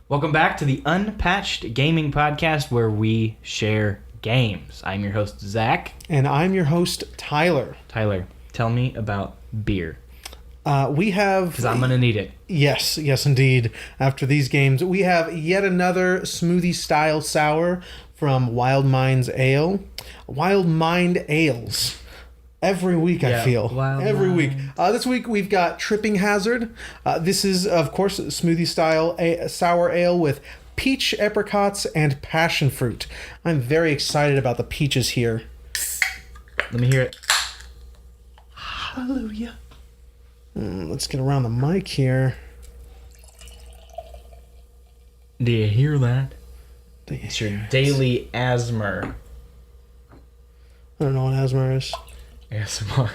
Welcome back to the Unpatched Gaming Podcast, where we share games. I'm your host, Zack. And I'm your host, Tyler. Tyler, tell me about beer. We have... Because I'm going to need it. Yes, indeed. After these games, we have yet another smoothie-style sour from Wild Mind's Ale. Wild Mind Ales. Every week, I feel. Every week. This week, we've got Tripping Hazard. This is, of course, smoothie-style sour ale with peach, apricots, and passion fruit. I'm very excited about the peaches here. Let me hear it. Hallelujah. Let's get around the mic here. Do you hear that? It's your daily ASMR. I don't know what asthma is. ASMR.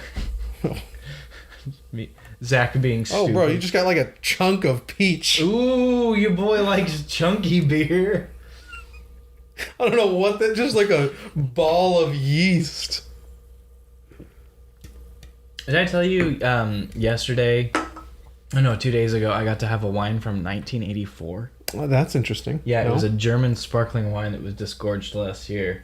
Zack being stupid. Oh, bro, you just got like a chunk of peach. Ooh, your boy likes chunky beer. I don't know what that, just like a ball of yeast. Did I tell you yesterday, 2 days ago, I got to have a wine from 1984? Well, that's interesting. Yeah, It was a German sparkling wine that was disgorged last year.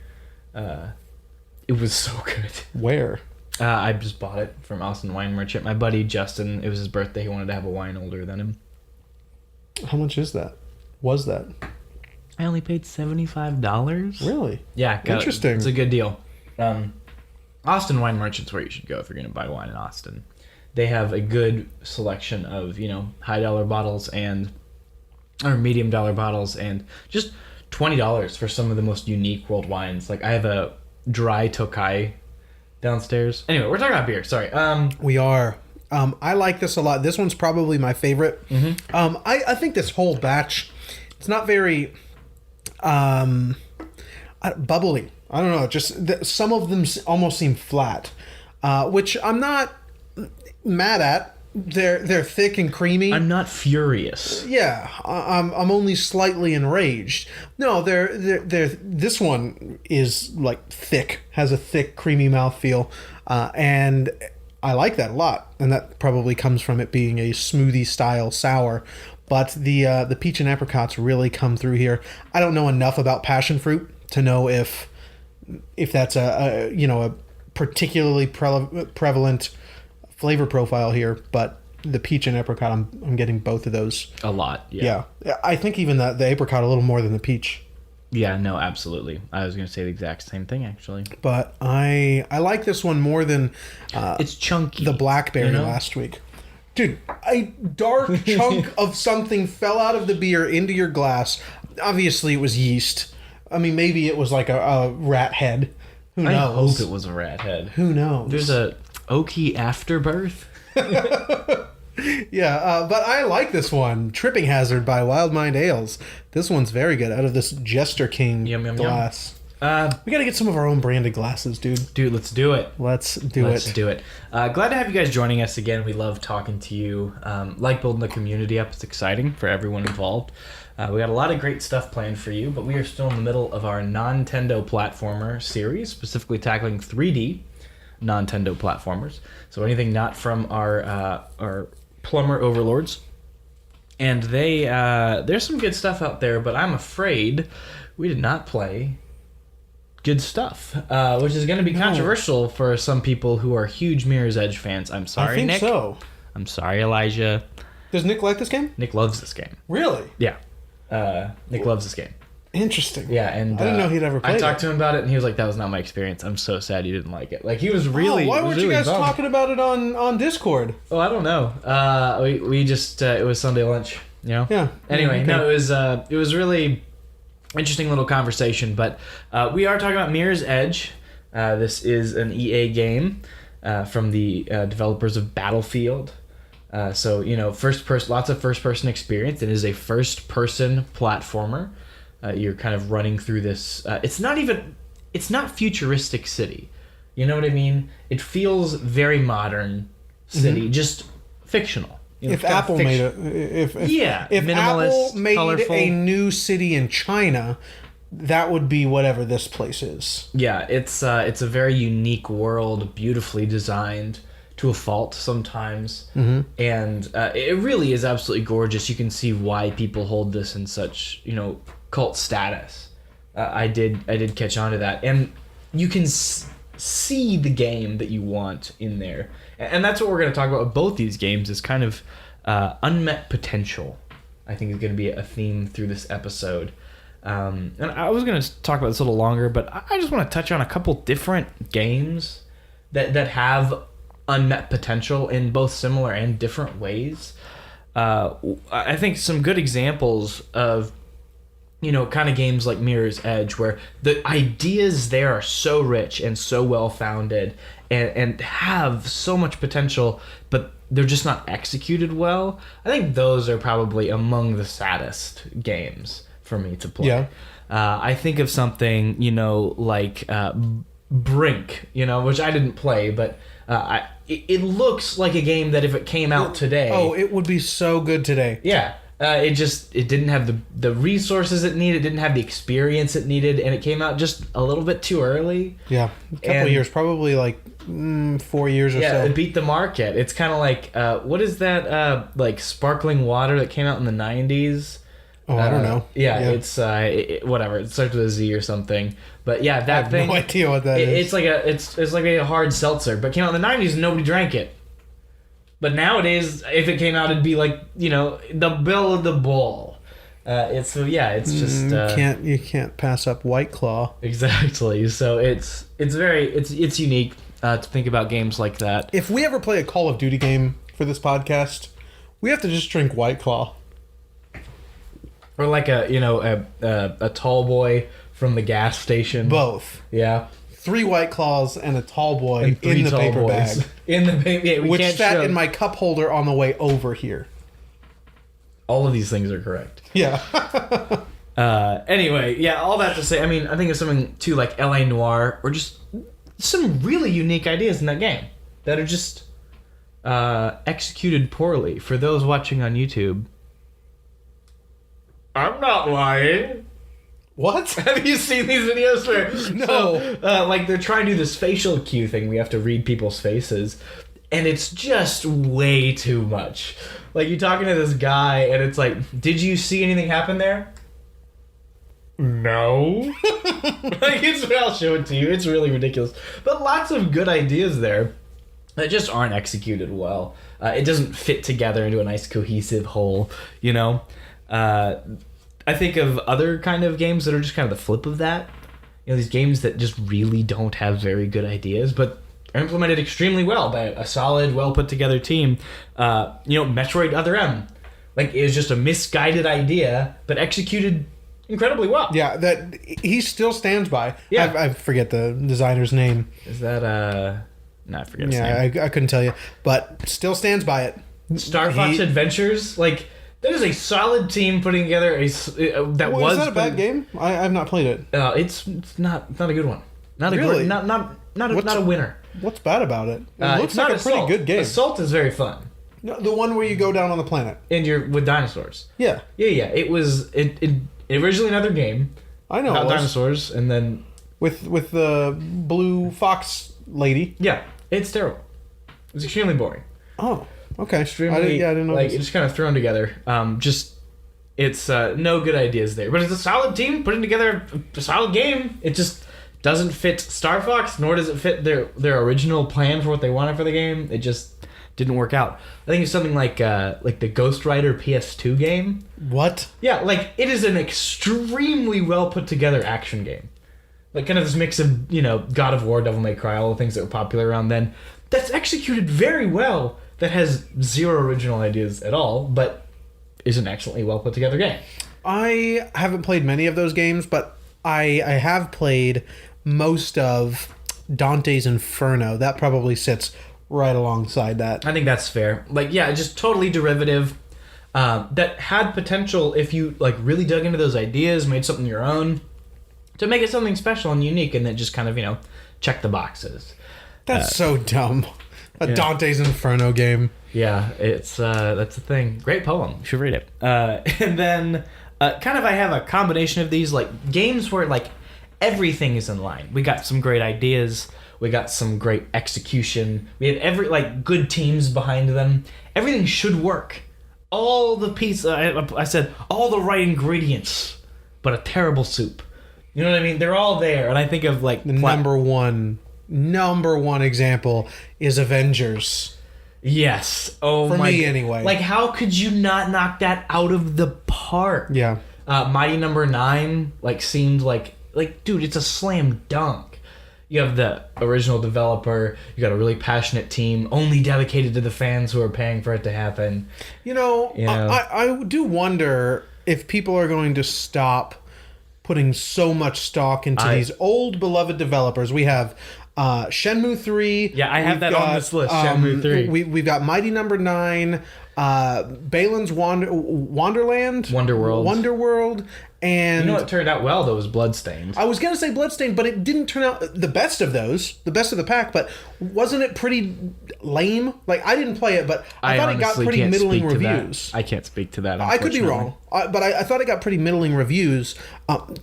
It was so good. Where? I just bought it from Austin Wine Merchant. My buddy Justin, it was his birthday. He wanted to have a wine older than him. How much is that? Was that? I only paid $75. Really? Yeah. Interesting. It's a good deal. Austin Wine Merchant's where you should go if you're going to buy wine in Austin. They have a good selection of, high dollar bottles or medium dollar bottles and just $20 for some of the most unique world wines. Like I have a dry Tokai downstairs. Anyway, we're talking about beer. Sorry. We are. I like this a lot. This one's probably my favorite. Mm-hmm. I think this whole batch, it's not very bubbly. I don't know. Just some of them almost seem flat, which I'm not mad at. They're thick and creamy. I'm not furious. Yeah, I'm only slightly enraged. No, they're this one is like thick, has a thick, creamy mouthfeel, and I like that a lot. And that probably comes from it being a smoothie style sour. But the peach and apricots really come through here. I don't know enough about passion fruit to know if that's a particularly prevalent flavor profile here, but the peach and apricot, I'm getting both of those A lot. Yeah. I think even the apricot a little more than the peach. Yeah. No. Absolutely. I was going to say the exact same thing actually. But I like this one more than it's chunky. The blackberry last week. Dude, a dark chunk of something fell out of the beer into your glass. Obviously, it was yeast. I mean, maybe it was like a rat head. Who knows? I hope it was a rat head. Who knows? There's a oaky afterbirth. Yeah, but I like this one. Tripping Hazard by Wild Mind Ales. This one's very good out of this Jester King glass. We gotta get some of our own branded glasses, dude. Dude, let's do it. Let's do it. Glad to have you guys joining us again. We love talking to you. Like building the community up. It's exciting for everyone involved. We got a lot of great stuff planned for you, but we are still in the middle of our Nontendo platformer series, specifically tackling 3D Nontendo platformers. So anything not from our plumber overlords. And there's some good stuff out there, but I'm afraid we did not play good stuff, which is going to be controversial for some people who are huge Mirror's Edge fans. I'm sorry, Nick. I think so. I'm sorry, Elijah. Does Nick like this game? Nick loves this game. Really? Yeah. Nick loves this game. Interesting. Yeah, and I didn't know he'd ever played it. I talked to him about it, and he was like, "That was not my experience. I'm so sad you didn't like it." Like he was really. Why weren't you guys bummed. talking about it on Discord? Oh, I don't know. We just it was Sunday lunch, Yeah. Anyway, okay. It was really interesting little conversation, but we are talking about Mirror's Edge. This is an EA game from the developers of Battlefield. So lots of first-person experience. It is a first-person platformer. You're kind of running through this. It's not futuristic city. You know what I mean? It feels very modern city, just fictional. If Apple made if Apple made colorful. a new city in China, that would be whatever this place is. Yeah, it's a very unique world, beautifully designed, to a fault sometimes. And it really is absolutely gorgeous. You can see why people hold this in such, cult status. I did catch on to that. And you can see the game that you want in there. And that's what we're going to talk about with both these games, is kind of unmet potential. I think is going to be a theme through this episode. And I was going to talk about this a little longer, but I just want to touch on a couple different games that have unmet potential in both similar and different ways. I think some good examples of, kind of games like Mirror's Edge, where the ideas there are so rich and so well-founded and have so much potential, but they're just not executed well. I think those are probably among the saddest games for me to play. Yeah. I think of something, like Brink, which I didn't play, but it looks like a game that if it came out today... Oh, it would be so good today. Yeah. It didn't have the resources it needed, it didn't have the experience it needed, and it came out just a little bit too early. Yeah, a couple of years, probably like 4 years or so. Yeah, it beat the market. It's kind of like, what is that, like sparkling water that came out in the 90s? Oh, I don't know. Yeah, it's whatever. It starts with a Z or something. But yeah, that thing. I have no idea what that is. It's like a hard seltzer, but it came out in the 90s and nobody drank it. But nowadays, if it came out, it'd be like, the bill of the bull. It's just you can't pass up White Claw. Exactly. So it's unique to think about games like that. If we ever play a Call of Duty game for this podcast, we have to just drink White Claw. Or like a tall boy from the gas station. Both. Yeah. 3 White Claws and a tall boy in the paper bag. In the paper, yeah, which sat in my cup holder on the way over here. All of these things are correct. Yeah. Anyway, yeah, all that to say, I think of something too like L.A. Noire, or just some really unique ideas in that game that are just executed poorly. For those watching on YouTube, I'm not lying. What? Have you seen these videos where... No. So, they're trying to do this facial cue thing. We have to read people's faces. And it's just way too much. Like, you're talking to this guy, and it's like, did you see anything happen there? No. I'll show it to you. It's really ridiculous. But lots of good ideas there that just aren't executed well. It doesn't fit together into a nice cohesive whole, I think of other kind of games that are just kind of the flip of that. These games that just really don't have very good ideas, but are implemented extremely well by a solid, well put together team. Metroid Other M. It was just a misguided idea, but executed incredibly well. Yeah, that he still stands by. Yeah. I forget the designer's name. Is that, no, I forget his name. I couldn't tell you, but still stands by it. Star Fox Adventures, that is a solid team putting together Was that a bad game? I've not played it. It's not a good one. Not a really? good, not a winner. What's bad about it? It looks like a pretty good game. Assault is very fun. No, the one where you go down on the planet And you're with dinosaurs. Yeah. Yeah. It was originally another game. I know. About dinosaurs, and then with the blue fox lady. Yeah, it's terrible. It was extremely boring. Oh. Okay. Extremely, I didn't know. It's just kind of thrown together. It's no good ideas there. But it's a solid team putting together a solid game. It just doesn't fit Star Fox, nor does it fit their original plan for what they wanted for the game. It just didn't work out. I think it's something like the Ghost Rider PS2 game. What? Yeah, it is an extremely well put together action game. Kind of this mix of, God of War, Devil May Cry, all the things that were popular around then. That's executed very well. That has zero original ideas at all, but is an excellently well put together game. I haven't played many of those games, but I have played most of Dante's Inferno. That probably sits right alongside that. I think that's fair. Just totally derivative. That had potential if you really dug into those ideas, made something your own, to make it something special and unique, and then just kind of check the boxes. That's so dumb. Dante's Inferno game. Yeah, it's that's the thing. Great poem. You should read it. And then I have a combination of these games where everything is in line. We got some great ideas. We got some great execution. We had good teams behind them. Everything should work. All the pieces. I said all the right ingredients, but a terrible soup. You know what I mean? They're all there, and I think of like the number one example is Avengers. Yes. Oh, for me anyway. Like, how could you not knock that out of the park? Yeah. Mighty Number 9 seemed like dude, it's a slam dunk. You have the original developer. You got a really passionate team, only dedicated to the fans who are paying for it to happen. I do wonder if people are going to stop putting so much stock into these old beloved developers. We have Shenmue 3. Yeah, I have that on this list. Shenmue 3. We've got Mighty Number 9, Balan's Wonderworld, and you know what turned out well though was Bloodstained. I was gonna say Bloodstained, but it didn't turn out the best of those, the best of the pack. But wasn't it pretty lame? Like, I didn't play it, but I thought it got pretty middling reviews. I can't speak to that. I could be wrong, but I thought it got pretty middling reviews.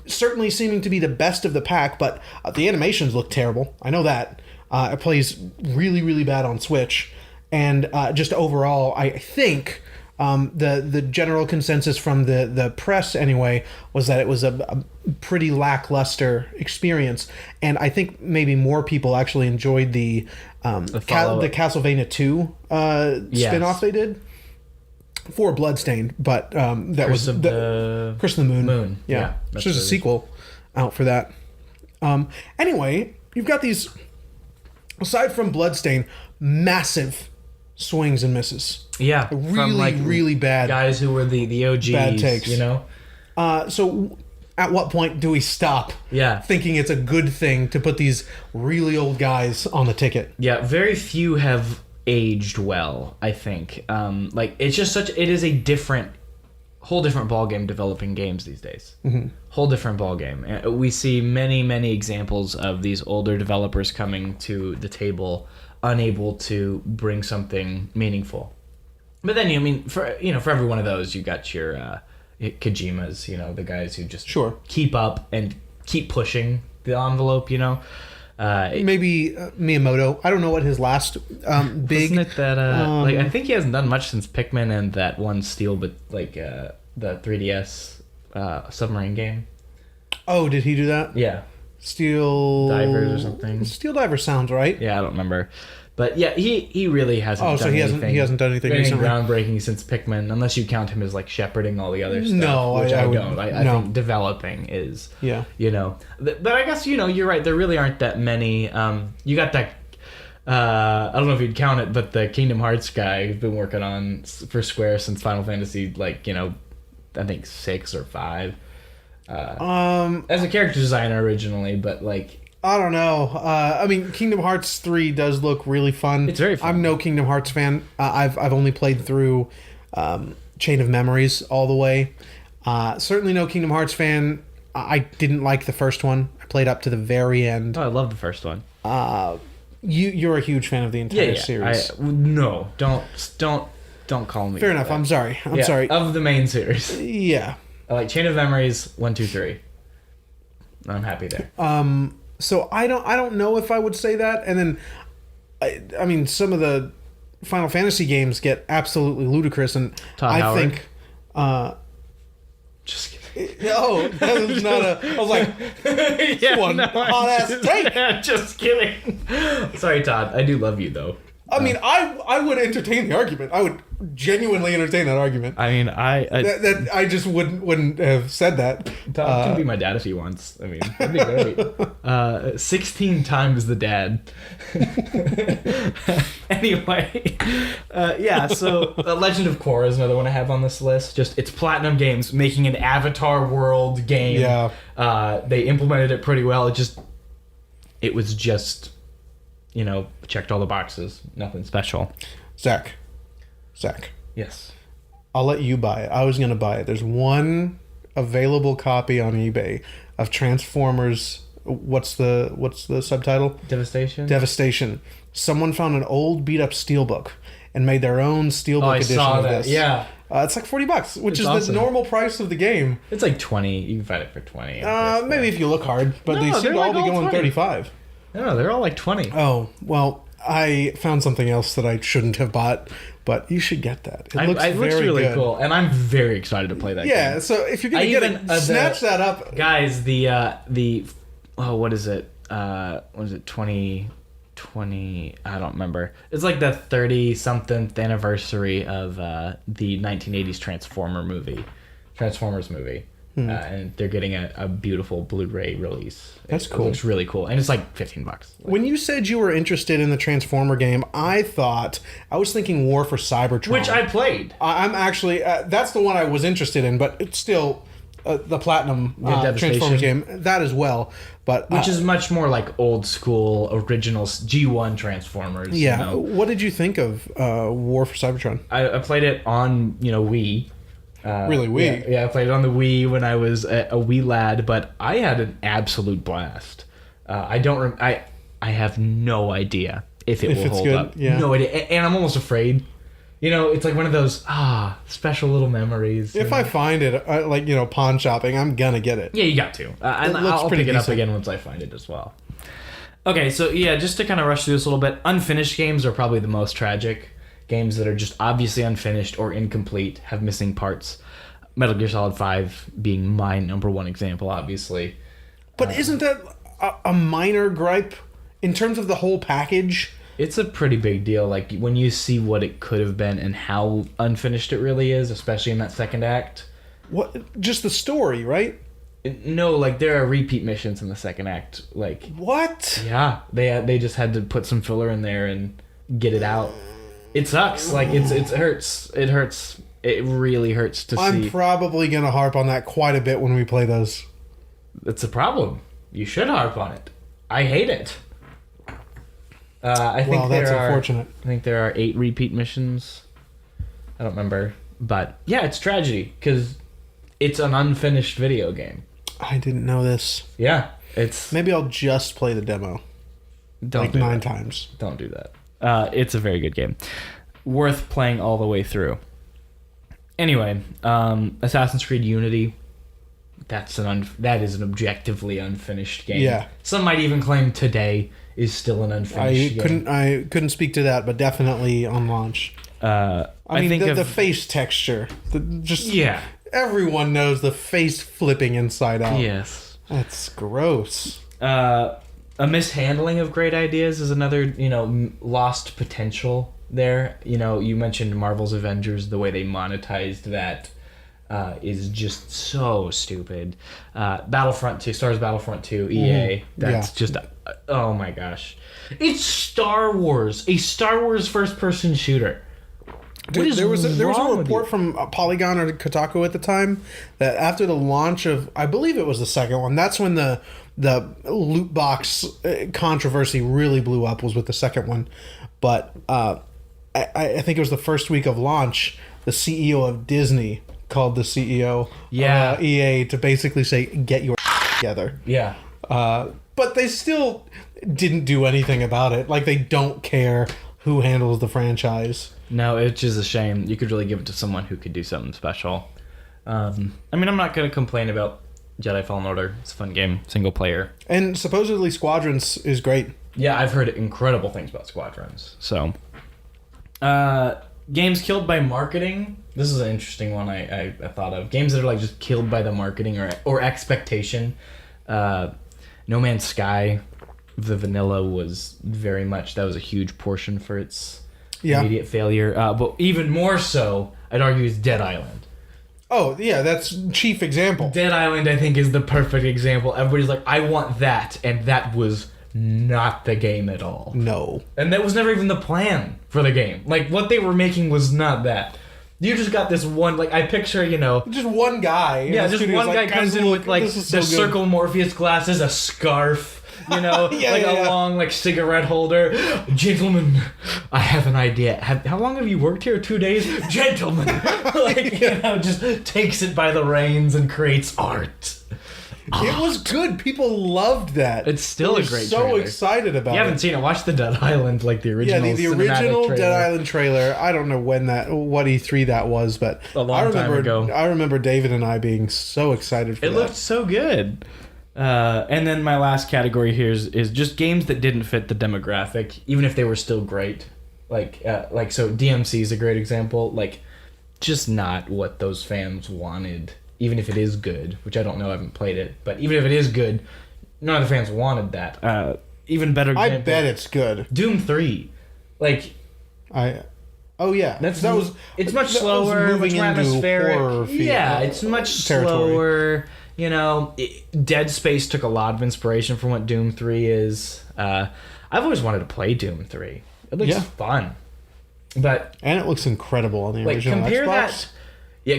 Certainly seeming to be the best of the pack, but the animations look terrible. I know that. It plays really, really bad on Switch, and just overall, I think the general consensus from the press anyway was that it was a pretty lackluster experience, and I think maybe more people actually enjoyed the Castlevania 2 spin-off they did for Bloodstained, but that was the Curse of the Moon. Yeah, so there's a sequel out for that. Anyway, you've got these, aside from Bloodstained, massive swings and misses. Yeah, really, really bad guys who were the OGs. Bad takes, you know. So, at what point do we stop? Thinking it's a good thing to put these really old guys on the ticket? Yeah, very few have aged well. I think. It's just it is a whole different ballgame developing games these days. Mm-hmm. Whole different ballgame. We see many examples of these older developers coming to the table unable to bring something meaningful. But then, for every one of those, you got your Kojimas, the guys who just keep up and keep pushing the envelope, Maybe Miyamoto. I don't know what his last big... Isn't it that, I think he hasn't done much since Pikmin and that one Steel, but the 3DS submarine game. Oh, did he do that? Yeah. Steel Divers or something. Steel Divers sounds right. Yeah, I don't remember. But yeah, he really hasn't done anything. He hasn't done anything recently. Groundbreaking since Pikmin, unless you count him as shepherding all the other stuff. No, which I don't. I think developing is. Yeah. But I guess you're right. There really aren't that many. You got that. I don't know if you'd count it, but the Kingdom Hearts guy who's been working on for Square since Final Fantasy, I think 6 or 5. As a character designer originally, but I don't know. Kingdom Hearts 3 does look really fun. It's very fun. I'm no Kingdom Hearts fan. I've only played through Chain of Memories all the way. Certainly no Kingdom Hearts fan. I didn't like the first one. I played up to the very end. Oh, I love the first one. You're a huge fan of the entire series. No, don't call me. Fair enough. I'm sorry. I'm sorry. Of the main series. Yeah. I like Chain of Memories 1, 2, 3. I'm happy there. So I don't know if I would say that. And then, some of the Final Fantasy games get absolutely ludicrous, and Todd Howard. Think. Just kidding. No, that was not a. I was like, hot ass take. Just kidding. Sorry, Todd. I do love you though. I would entertain the argument. I would genuinely entertain that argument. I just wouldn't have said that. Todd can be my dad if he wants. That'd be great. 16 times the dad. Anyway, so Legend of Korra is another one I have on this list. It's Platinum Games making an Avatar world game. Yeah. They implemented it pretty well. It was just... checked all the boxes. Nothing special. Zach. Yes. I'll let you buy it. I was going to buy it. There's one available copy on eBay of Transformers. What's the subtitle? Devastation. Someone found an old beat up steelbook and made their own steelbook edition of this. Yeah. It's $40, which is awesome. The normal price of the game. It's $20. You can find it for $20. Maybe if you look hard, but they seem to all be going $35. No, they're all like 20. Oh, well, I found something else that I shouldn't have bought, but you should get that. It looks really good. Cool, and I'm very excited to play that game. Yeah, so if you're going to get it, snatch that up. Guys, what is it? What is it, 2020? I don't remember. It's like the 30-something anniversary of the 1980s Transformers movie. And they're getting a beautiful Blu-ray release. That's cool. It looks really cool, and it's like $15. When you said you were interested in the Transformer game, I was thinking War for Cybertron, which I played. I'm actually that's the one I was interested in, but it's still the Platinum Transformers game, that as well. But which is much more like old school original G1 Transformers. Yeah. You know? What did you think of War for Cybertron? I played it on Wii. Really, Wii? Yeah, I played it on the Wii when I was a wee lad, but I had an absolute blast. I have no idea if it will hold good. up. Yeah. No idea, and I'm almost afraid. It's like one of those special little memories. If I find it, pawn shopping, I'm gonna get it. Yeah, you got to. And I'll pick it up again once I find it as well. Okay, so yeah, just to kind of rush through this a little bit, unfinished games are probably the most tragic. Games that are just obviously unfinished or incomplete, have missing parts. Metal Gear Solid 5 being my number one example, obviously. But isn't that a minor gripe in terms of the whole package? It's a pretty big deal. Like, when you see what it could have been and how unfinished it really is, especially in that second act. What? Just the story, right? No, like, there are repeat missions in the second act. Like, what? Yeah, they just had to put some filler in there and get it out. It sucks. Like, it hurts. It hurts. It really hurts to see. I'm probably going to harp on that quite a bit when we play those. It's a problem. You should harp on it. I hate it. I think that's unfortunate. I think there are 8 repeat missions. I don't remember. But, yeah, it's tragedy, because it's an unfinished video game. I didn't know this. Yeah. It's Maybe I'll just play the demo. Don't do 9 that. times. Don't do that. It's a very good game. Worth playing all the way through. Anyway, Assassin's Creed Unity. That is an objectively unfinished game. Yeah. Some might even claim today is still an unfinished game. I couldn't speak to that, but definitely on launch. I mean, the face texture. Yeah. Everyone knows the face flipping inside out. Yes. That's gross. A mishandling of great ideas is another, lost potential there. You mentioned Marvel's Avengers, the way they monetized that is just so stupid. Battlefront 2, Star Wars Battlefront 2, EA, that's just, oh my gosh. It's Star Wars, a Star Wars first-person shooter. Dude, there was a report from Polygon or Kotaku at the time that after the launch of, I believe it was the second one, that's when the loot box controversy really blew up, was with the second one. But I think it was the first week of launch, the CEO of Disney called the CEO of EA to basically say, get your together. Yeah. But they still didn't do anything about it. Like, they don't care who handles the franchise. No, it's just a shame. You could really give it to someone who could do something special. I'm not going to complain about Jedi Fallen Order. It's a fun game, single player. And supposedly Squadrons is great. Yeah, I've heard incredible things about Squadrons. So, games killed by marketing. This is an interesting one I thought of. Games that are like just killed by the marketing or expectation. No Man's Sky, the vanilla was very much, that was a huge portion for its immediate failure. But even more so, I'd argue, is Dead Island. Oh, yeah, that's chief example. Dead Island, I think, is the perfect example. Everybody's like, I want that, and that was not the game at all. No. And that was never even the plan for the game. Like, what they were making was not that. You just got this one, like, I picture, just one guy. Yeah, just one guy comes in with, like, the Circle Morpheus glasses, a scarf, a long, like, cigarette holder. Gentlemen, I have an idea. How long have you worked here? 2 days? Gentlemen! Just takes it by the reins and creates art. It was good. People loved that. It's still a great trailer. So trailer. Excited about it. You haven't seen it. Watch the Dead Island, like the original. Yeah, the original Dead Island trailer. I don't know what E3 that was, but a long time ago. I remember David and I being so excited for it. It looked so good. And then my last category here is just games that didn't fit the demographic, even if they were still great. Like so DMC is a great example. Like, just not what those fans wanted, even if it is good, which I don't know, I haven't played it. But even if it is good, none of the fans wanted that. Even better example, I bet it's good. Doom 3. Like... Oh yeah, it's much slower, much more atmospheric. Yeah, it's much slower. You know, Dead Space took a lot of inspiration from what Doom 3 is. I've always wanted to play Doom 3. It looks fun, and it looks incredible on the original Xbox.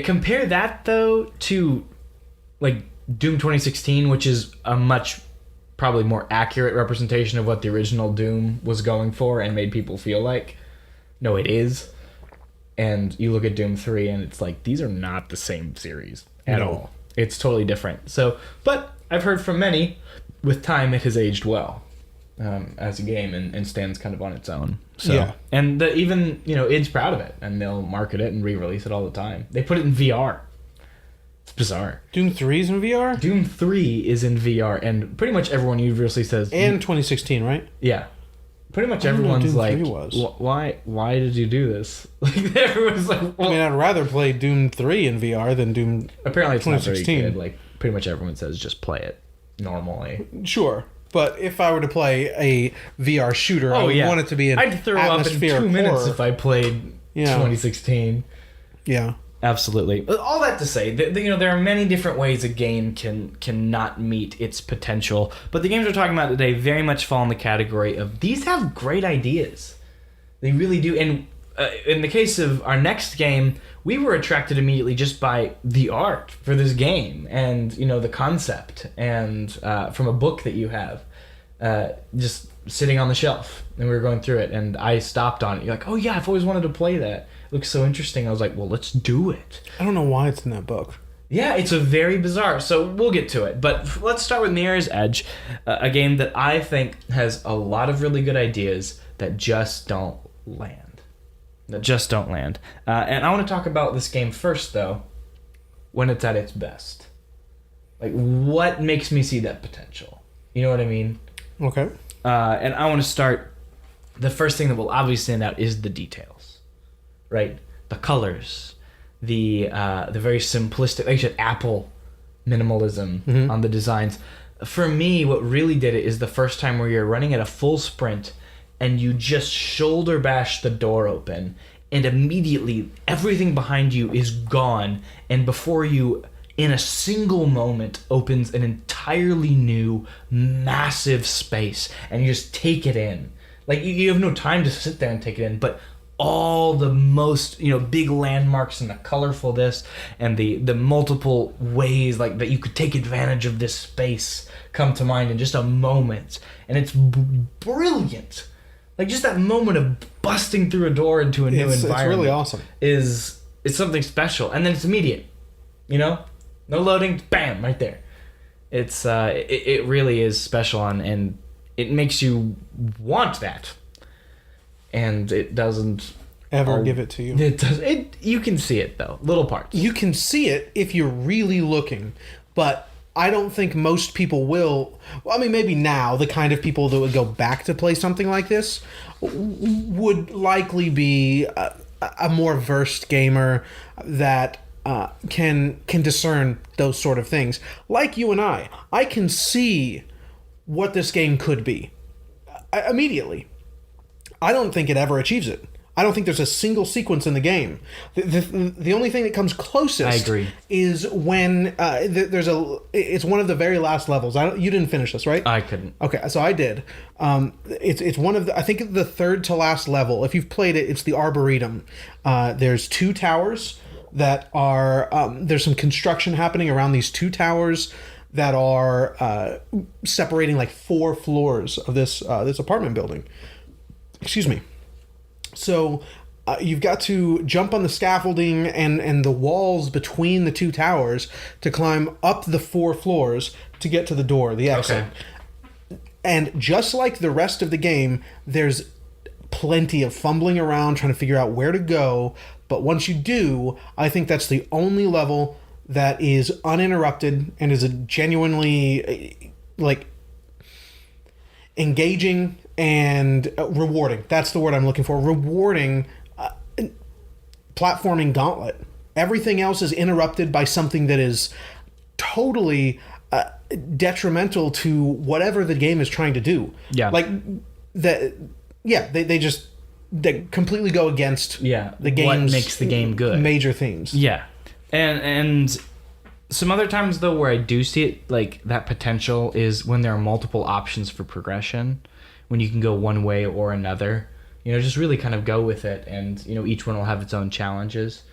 Compare that though to like Doom 2016, which is a much probably more accurate representation of what the original Doom was going for and made people feel like. No, it is. And you look at Doom 3 and it's like, these are not the same series at all. It's totally different. So, but I've heard from many, with time it has aged well as a game and stands kind of on its own. So, yeah. And even, id's proud of it, and they'll market it and re-release it all the time. They put it in VR. It's bizarre. Doom 3 is in VR? Doom 3 is in VR, and pretty much everyone universally says... And 2016, right? Yeah. Pretty much everyone's like, why did you do this? Like, everyone's like, well, I mean, I'd rather play Doom 3 in VR than Doom apparently it's 2016. Not very good. Like, pretty much everyone says just play it normally. Sure. But if I were to play a VR shooter, I would want it to be an I'd throw up in 2 minutes if I played 2016. Yeah. Absolutely. All that to say, there are many different ways a game can not meet its potential, but the games we're talking about today very much fall in the category of these have great ideas. They really do. And in the case of our next game, we were attracted immediately just by the art for this game and the concept and from a book that you have just sitting on the shelf, and we were going through it, and I stopped on it. You're like, oh yeah, I've always wanted to play that. Looks so interesting. I was like, well, let's do it. I don't know why it's in that book. Yeah, it's a very bizarre. So we'll get to it. But let's start with Mirror's Edge, a game that I think has a lot of really good ideas that just don't land. And I want to talk about this game first, though, when it's at its best. Like, what makes me see that potential? You know what I mean? Okay. And I want to start... The first thing that will obviously stand out is the details. Right, the colors, the very simplistic, like you said, Apple minimalism on the designs. For me, what really did it is the first time where you're running at a full sprint and you just shoulder bash the door open, and immediately everything behind you is gone, and before you, in a single moment, opens an entirely new, massive space, and you just take it in. Like, you have no time to sit there and take it in, but all the most big landmarks and the colorfulness and the multiple ways like that you could take advantage of this space come to mind in just a moment, and it's brilliant. Like, just that moment of busting through a door into a new environment. It's really awesome. It's something special, and then it's immediate. No loading, bam, right there. It's it really is special, and it makes you want that. And it doesn't ever give it to you. It does. You can see it though, little parts. You can see it if you're really looking, but I don't think most people will. Well, I mean, maybe now the kind of people that would go back to play something like this would likely be a more versed gamer that can discern those sort of things. Like you and I can see what this game could be immediately. I don't think it ever achieves it. I don't think there's a single sequence in the game. The only thing that comes closest, I agree, is when it's one of the very last levels. You didn't finish this, right? I couldn't. Okay, so I did. It's one of I think the third to last level. If you've played it, it's the Arboretum. There's 2 towers that are there's some construction happening around these 2 towers that are separating like 4 floors of this apartment building. Excuse me. So you've got to jump on the scaffolding and the walls between the 2 towers to climb up the 4 floors to get to the door, the exit. Okay. And just like the rest of the game, there's plenty of fumbling around trying to figure out where to go. But once you do, I think that's the only level that is uninterrupted and is a genuinely like engaging and rewarding. That's the word I'm looking for. Rewarding platforming gauntlet. Everything else is interrupted by something that is totally detrimental to whatever the game is trying to do. Yeah. Like that. Yeah. They completely go against the game's what makes the game good. Major themes. Yeah. And some other times though where I do see it like that potential is when there are multiple options for progression, when you can go one way or another. You know, just really kind of go with it, and you know each one will have its own challenges.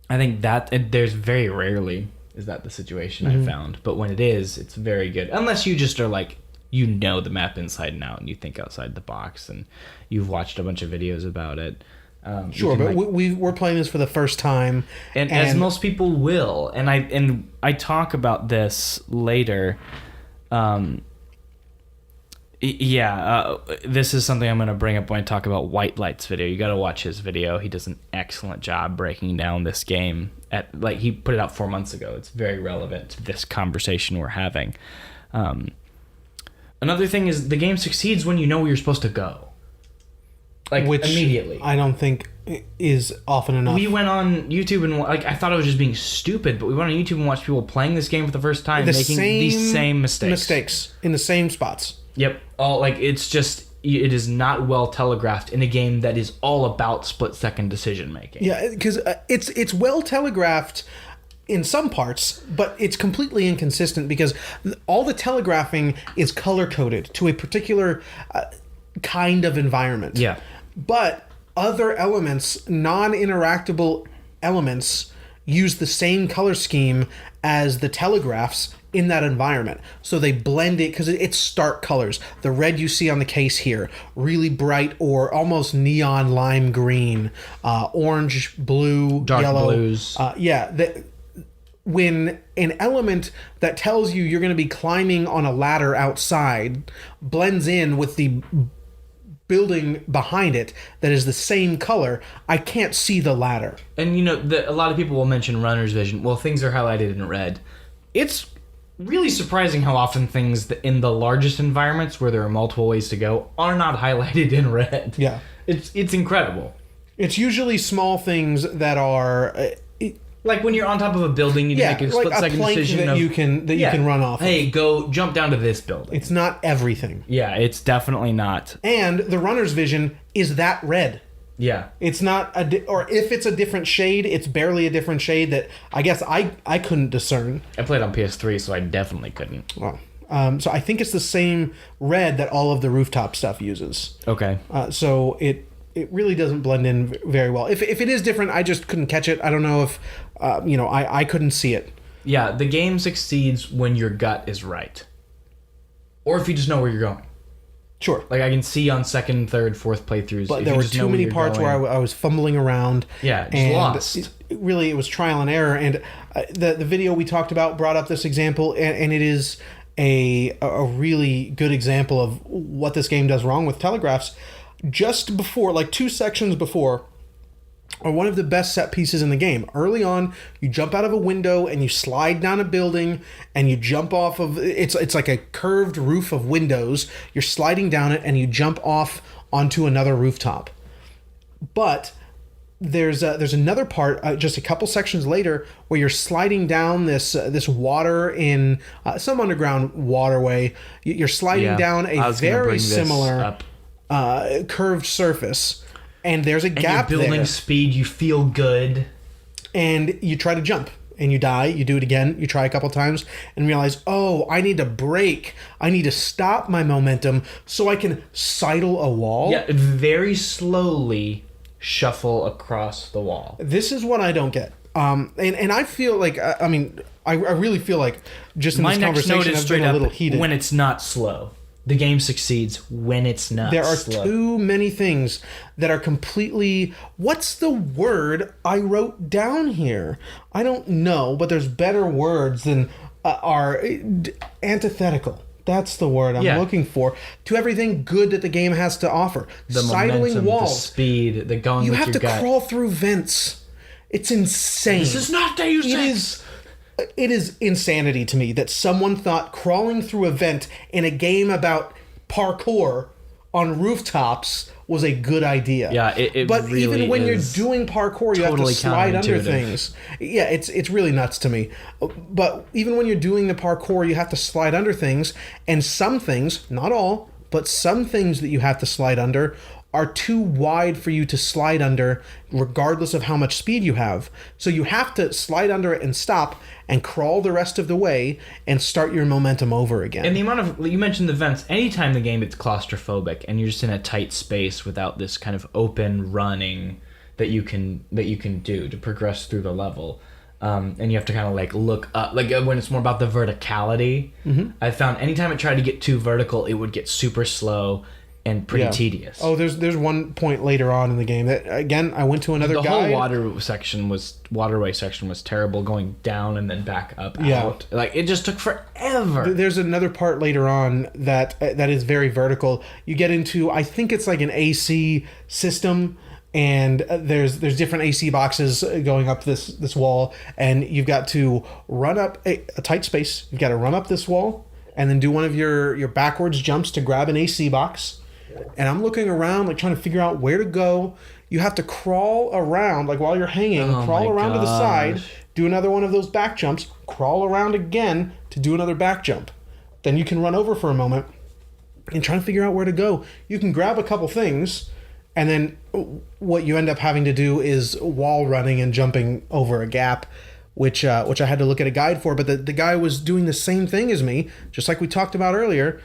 I think that there's very rarely is that the situation I found, but when it is, it's very good. Unless you just are like, you know the map inside and out, and you think outside the box, and you've watched a bunch of videos about it. Sure, but we're playing this for the first time, and as most people will, and I talk about this later. This is something I'm going to bring up when I talk about White Light's video. You got to watch his video. He does an excellent job breaking down this game. He put it out 4 months ago. It's very relevant to this conversation we're having. Another thing is the game succeeds when you know where you're supposed to go. Which immediately. I don't think is often enough. We went on YouTube and I thought I was just being stupid, but we went on YouTube and watched people playing this game for the first time making these same mistakes. Mistakes in the same spots. Yep. It's just, it is not well telegraphed in a game that is all about split-second decision making. Yeah, because it's well telegraphed in some parts, but it's completely inconsistent because all the telegraphing is color-coded to a particular kind of environment. Yeah. But other elements, non-interactable elements, use the same color scheme as the telegraphs in that environment. So they blend it because it's stark colors. The red you see on the case here, really bright or almost neon lime green, orange, blue, dark yellow. Blues. When an element that tells you you're going to be climbing on a ladder outside blends in with the building behind it that is the same color, I can't see the ladder. And you know, a lot of people will mention runner's vision. Well, things are highlighted in red. It's really surprising how often things in the largest environments where there are multiple ways to go are not highlighted in red. Yeah. It's incredible. It's usually small things that are... like when you're on top of a building, you make a split-second decision that you can run off. Hey, go jump down to this building. It's not everything. Yeah, it's definitely not. And the runner's vision is that red. Yeah. It's not or if it's a different shade, it's barely a different shade that I guess I couldn't discern. I played on PS3, so I definitely couldn't. Well, so I think it's the same red that all of the rooftop stuff uses. Okay. So it really doesn't blend in very well. If it is different, I just couldn't catch it. I don't know if I couldn't see it. Yeah, the game succeeds when your gut is right, or if you just know where you're going. Sure. Like I can see on second, third, fourth playthroughs. But there were too many parts where I was fumbling around. Yeah, just lost. It was trial and error. And the video we talked about brought up this example, and it is a really good example of what this game does wrong with telegraphs. Just before, like 2 sections before, are one of the best set pieces in the game. Early on, you jump out of a window and you slide down a building and you jump off of... It's like a curved roof of windows. You're sliding down it and you jump off onto another rooftop. But there's another part just a couple sections later where you're sliding down this water in some underground waterway. You're sliding down a very similar curved surface. And there's a gap there. And you're building speed, you feel good. And you try to jump, and you die. You do it again. You try a couple times, and realize, oh, I need to brake. I need to stop my momentum so I can sidle a wall. Yeah, very slowly shuffle across the wall. This is what I don't get. And I feel like, I really feel like just in this conversation I've been a little heated. When it's not slow. The game succeeds when it's not There are slow. too many things that are completely... What's the word I wrote down here? I don't know, but there's better words than are antithetical. That's the word I'm looking for. To everything good that the game has to offer. The sidling momentum, walls. the speed, the going You with have your to gut. crawl through vents. It's insane. This is not Deus Ex. It is... it is insanity to me that someone thought crawling through a vent in a game about parkour on rooftops was a good idea. Yeah, it but really even when you're is doing parkour, you have to totally slide under counterintuitive. things. Yeah, it's really nuts to me. But even when you're doing the parkour, you have to slide under things, and some things, not all, but some things that you have to slide under are too wide for you to slide under regardless of how much speed you have. So you have to slide under it and stop and crawl the rest of the way and start your momentum over again. And the amount of, you mentioned the vents, anytime the game gets claustrophobic and you're just in a tight space without this kind of open running that you can do to progress through the level, and you have to kind of like look up, like when it's more about the verticality. I found anytime it tried to get too vertical, it would get super slow and pretty tedious. Oh, there's one point later on in the game that, again, I went to another The guide. whole waterway section was terrible, going down and then back up Yeah. out. Like, it just took forever. There's another part later on that is very vertical. You get into, I think it's like an AC system, and there's different AC boxes going up this wall, and you've got to run up a tight space. You've got to run up this wall, and then do one of your backwards jumps to grab an AC box. And I'm looking around, like trying to figure out where to go. You have to crawl around, like while you're hanging, crawl around to the side, do another one of those back jumps, crawl around again to do another back jump. Then you can run over for a moment and try to figure out where to go. You can grab a couple things, and then what you end up having to do is wall running and jumping over a gap, which I had to look at a guide for. But the guy was doing the same thing as me, just like we talked about earlier.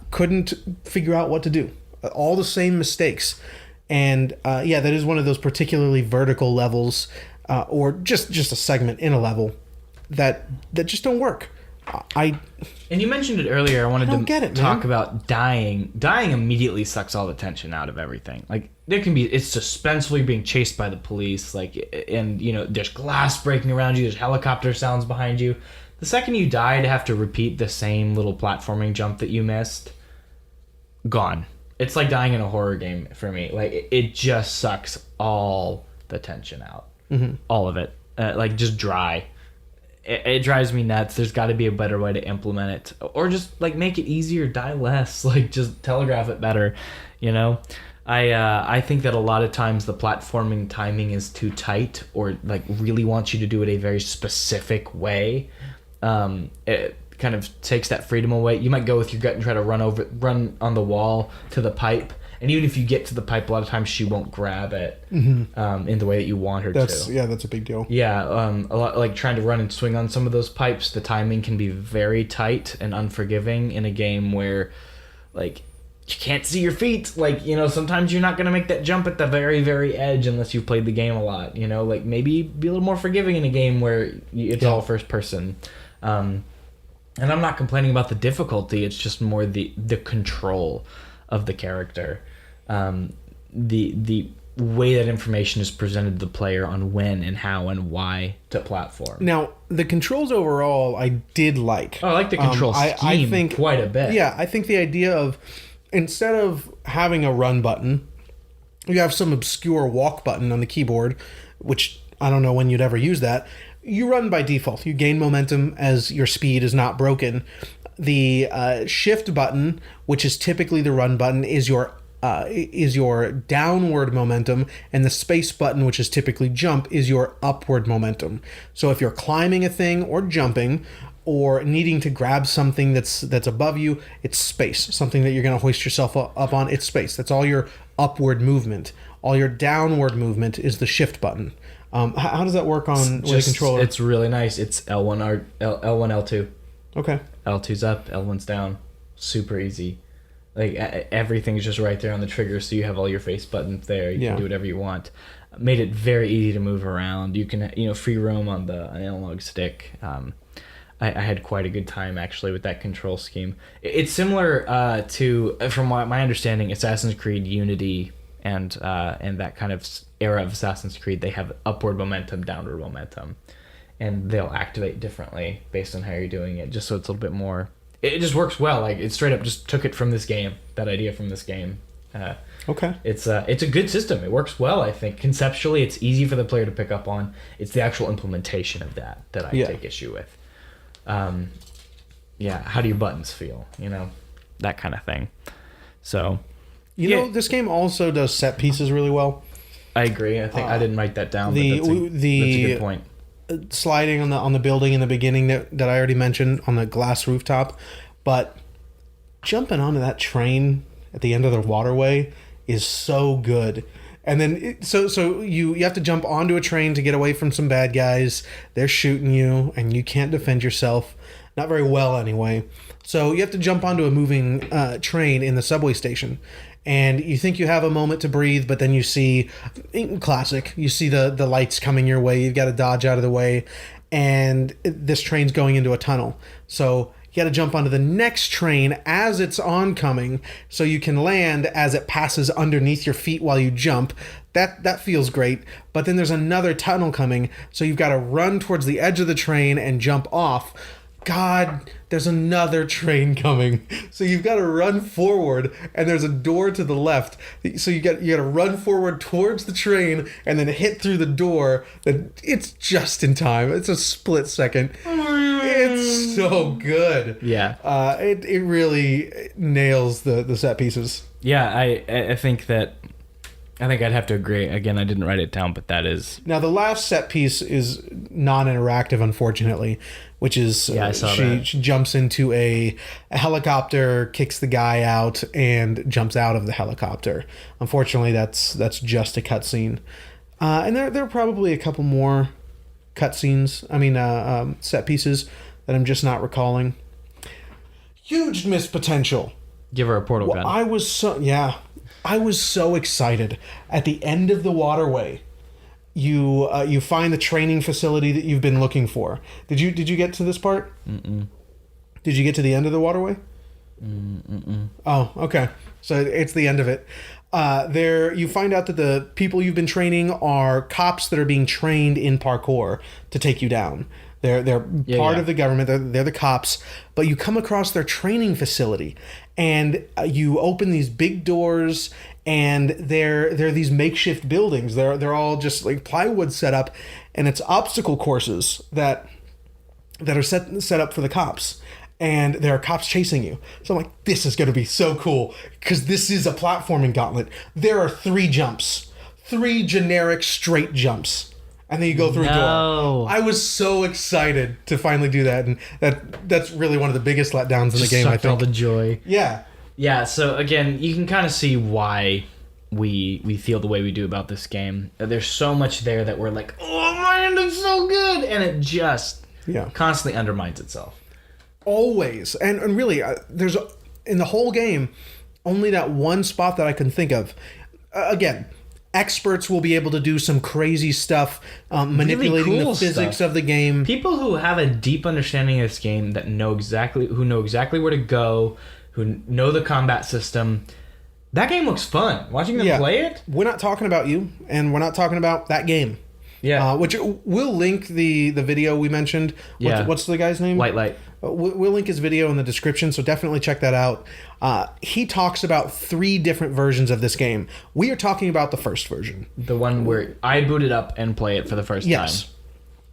Couldn't figure out what to do. All the same mistakes. And that is one of those particularly vertical levels, or just a segment in a level that just don't work. And you mentioned it earlier. I wanted to talk man. about dying. Dying immediately sucks all the tension out of everything. Like, it's suspenseful. You're being chased by the police. Like, and there's glass breaking around you. There's helicopter sounds behind you. The second you die to have to repeat the same little platforming jump that you missed, gone. It's like dying in a horror game for me. Like, it just sucks all the tension out. All of it. Like, just dry. It drives me nuts. There's got to be a better way to implement it. Or just, like, make it easier, die less. Like, just telegraph it better, I think that a lot of times the platforming timing is too tight, or, like, really wants you to do it a very specific way. It kind of takes that freedom away. You might go with your gut and try to run on the wall to the pipe, and even if you get to the pipe, a lot of times she won't grab it in the way that you want her to. That's a big deal. Yeah, a lot, like trying to run and swing on some of those pipes, the timing can be very tight and unforgiving in a game where, like, you can't see your feet. Like, sometimes you're not going to make that jump at the very, very edge unless you've played the game a lot. Like, maybe be a little more forgiving in a game where it's all first person. And I'm not complaining about the difficulty. It's just more the control of the character. The way that information is presented to the player on when and how and why to platform. Now, the controls overall, I did like. Oh, I like the control scheme I think, quite a bit. Yeah, I think the idea of, instead of having a run button, you have some obscure walk button on the keyboard, which I don't know when you'd ever use that. You run by default. You gain momentum as your speed is not broken. The shift button, which is typically the run button, is your downward momentum, and the space button, which is typically jump, is your upward momentum. So if you're climbing a thing or jumping or needing to grab something that's above you, it's space. Something that you're going to hoist yourself up on, it's space. That's all your upward movement. All your downward movement is the shift button. How does that work on with a controller? It's really nice. It's L1, L2. Okay. L2's up, L1's down. Super easy. Like, everything's just right there on the trigger, so you have all your face buttons there. You can do whatever you want. Made it very easy to move around. You can, free roam on the analog stick. I had quite a good time, actually, with that control scheme. It's similar to, from my understanding, Assassin's Creed Unity and that kind of era of Assassin's Creed. They have upward momentum, downward momentum, and they'll activate differently based on how you're doing it, just so it's a little bit more... It just works well. Like, it straight up just took it from this game, that idea from this game, Okay. It's a good system. It works well, I think. Conceptually, it's easy for the player to pick up on. It's the actual implementation of that I take issue with. How do your buttons feel? That kind of thing. So, you know, this game also does set pieces really well. I agree. I think I didn't write that down, but that's a good point. Sliding on the building in the beginning that I already mentioned on the glass rooftop, but jumping onto that train at the end of the waterway is so good. And then so you have to jump onto a train to get away from some bad guys. They're shooting you and you can't defend yourself. Not very well anyway. So you have to jump onto a moving train in the subway station. And you think you have a moment to breathe, but then you see, classic, you see the lights coming your way. You've got to dodge out of the way. And this train's going into a tunnel. So you got to jump onto the next train as it's oncoming so you can land as it passes underneath your feet while you jump. That feels great. But then there's another tunnel coming, so you've got to run towards the edge of the train and jump off. God, there's another train coming. So you've got to run forward, and there's a door to the left. So you got to run forward towards the train and then hit through the door. It's just in time. It's a split second. It's so good. Yeah. It really nails the set pieces. Yeah, I think I'd have to agree. Again, I didn't write it down, but that is... Now, the last set piece is non-interactive, unfortunately, which is I saw that. She jumps into a helicopter, kicks the guy out, and jumps out of the helicopter. Unfortunately, that's just a cutscene. And there are probably a couple more cutscenes, set pieces that I'm just not recalling. Huge missed potential. Give her a portal gun. I was so excited. At the end of the waterway, you find the training facility that you've been looking for. Did you get to this part? Mm-mm. Did you get to the end of the waterway? Mm-mm. Oh, okay. So it's the end of it. There you find out that the people you've been training are cops that are being trained in parkour to take you down. They're part of the government. They're the cops. But you come across their training facility, and you open these big doors, and they're these makeshift buildings. They're all just like plywood set up, and it's obstacle courses that are set up for the cops. And there are cops chasing you. So I'm like, this is going to be so cool, because this is a platforming gauntlet. There are 3 jumps, 3 generic straight jumps. And then you go through a door. I was so excited to finally do that, and that's really one of the biggest letdowns in the game, I think. All the joy. Yeah. Yeah, so again, you can kind of see why we feel the way we do about this game. There's so much there that we're like, oh man, it's so good, and it just constantly undermines itself. Always. And really, there's, in the whole game, only that one spot that I can think of. Again, experts will be able to do some crazy stuff, manipulating really cool the physics stuff. of the game. People who have a deep understanding of this game, that know exactly where to go, who know the combat system. That game looks fun. Watching them play it. We're not talking about you, and we're not talking about that game. Yeah. Which we'll link the video we mentioned. What's the guy's name? White Light. We'll link his video in the description, so definitely check that out. He talks about 3 different versions of this game. We are talking about the first version. The one where I boot it up and play it for the first time.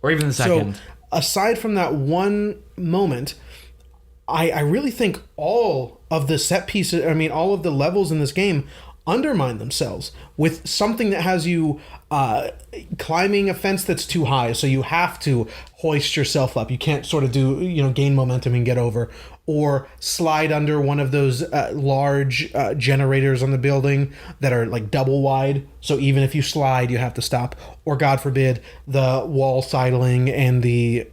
Or even the second. So, aside from that one moment, I really think all of the set pieces, all of the levels in this game undermine themselves with something that has you climbing a fence that's too high, so you have to hoist yourself up. You can't sort of gain momentum and get over, or slide under one of those large generators on the building that are like double wide, so even if you slide you have to stop, or God forbid the wall sidling and the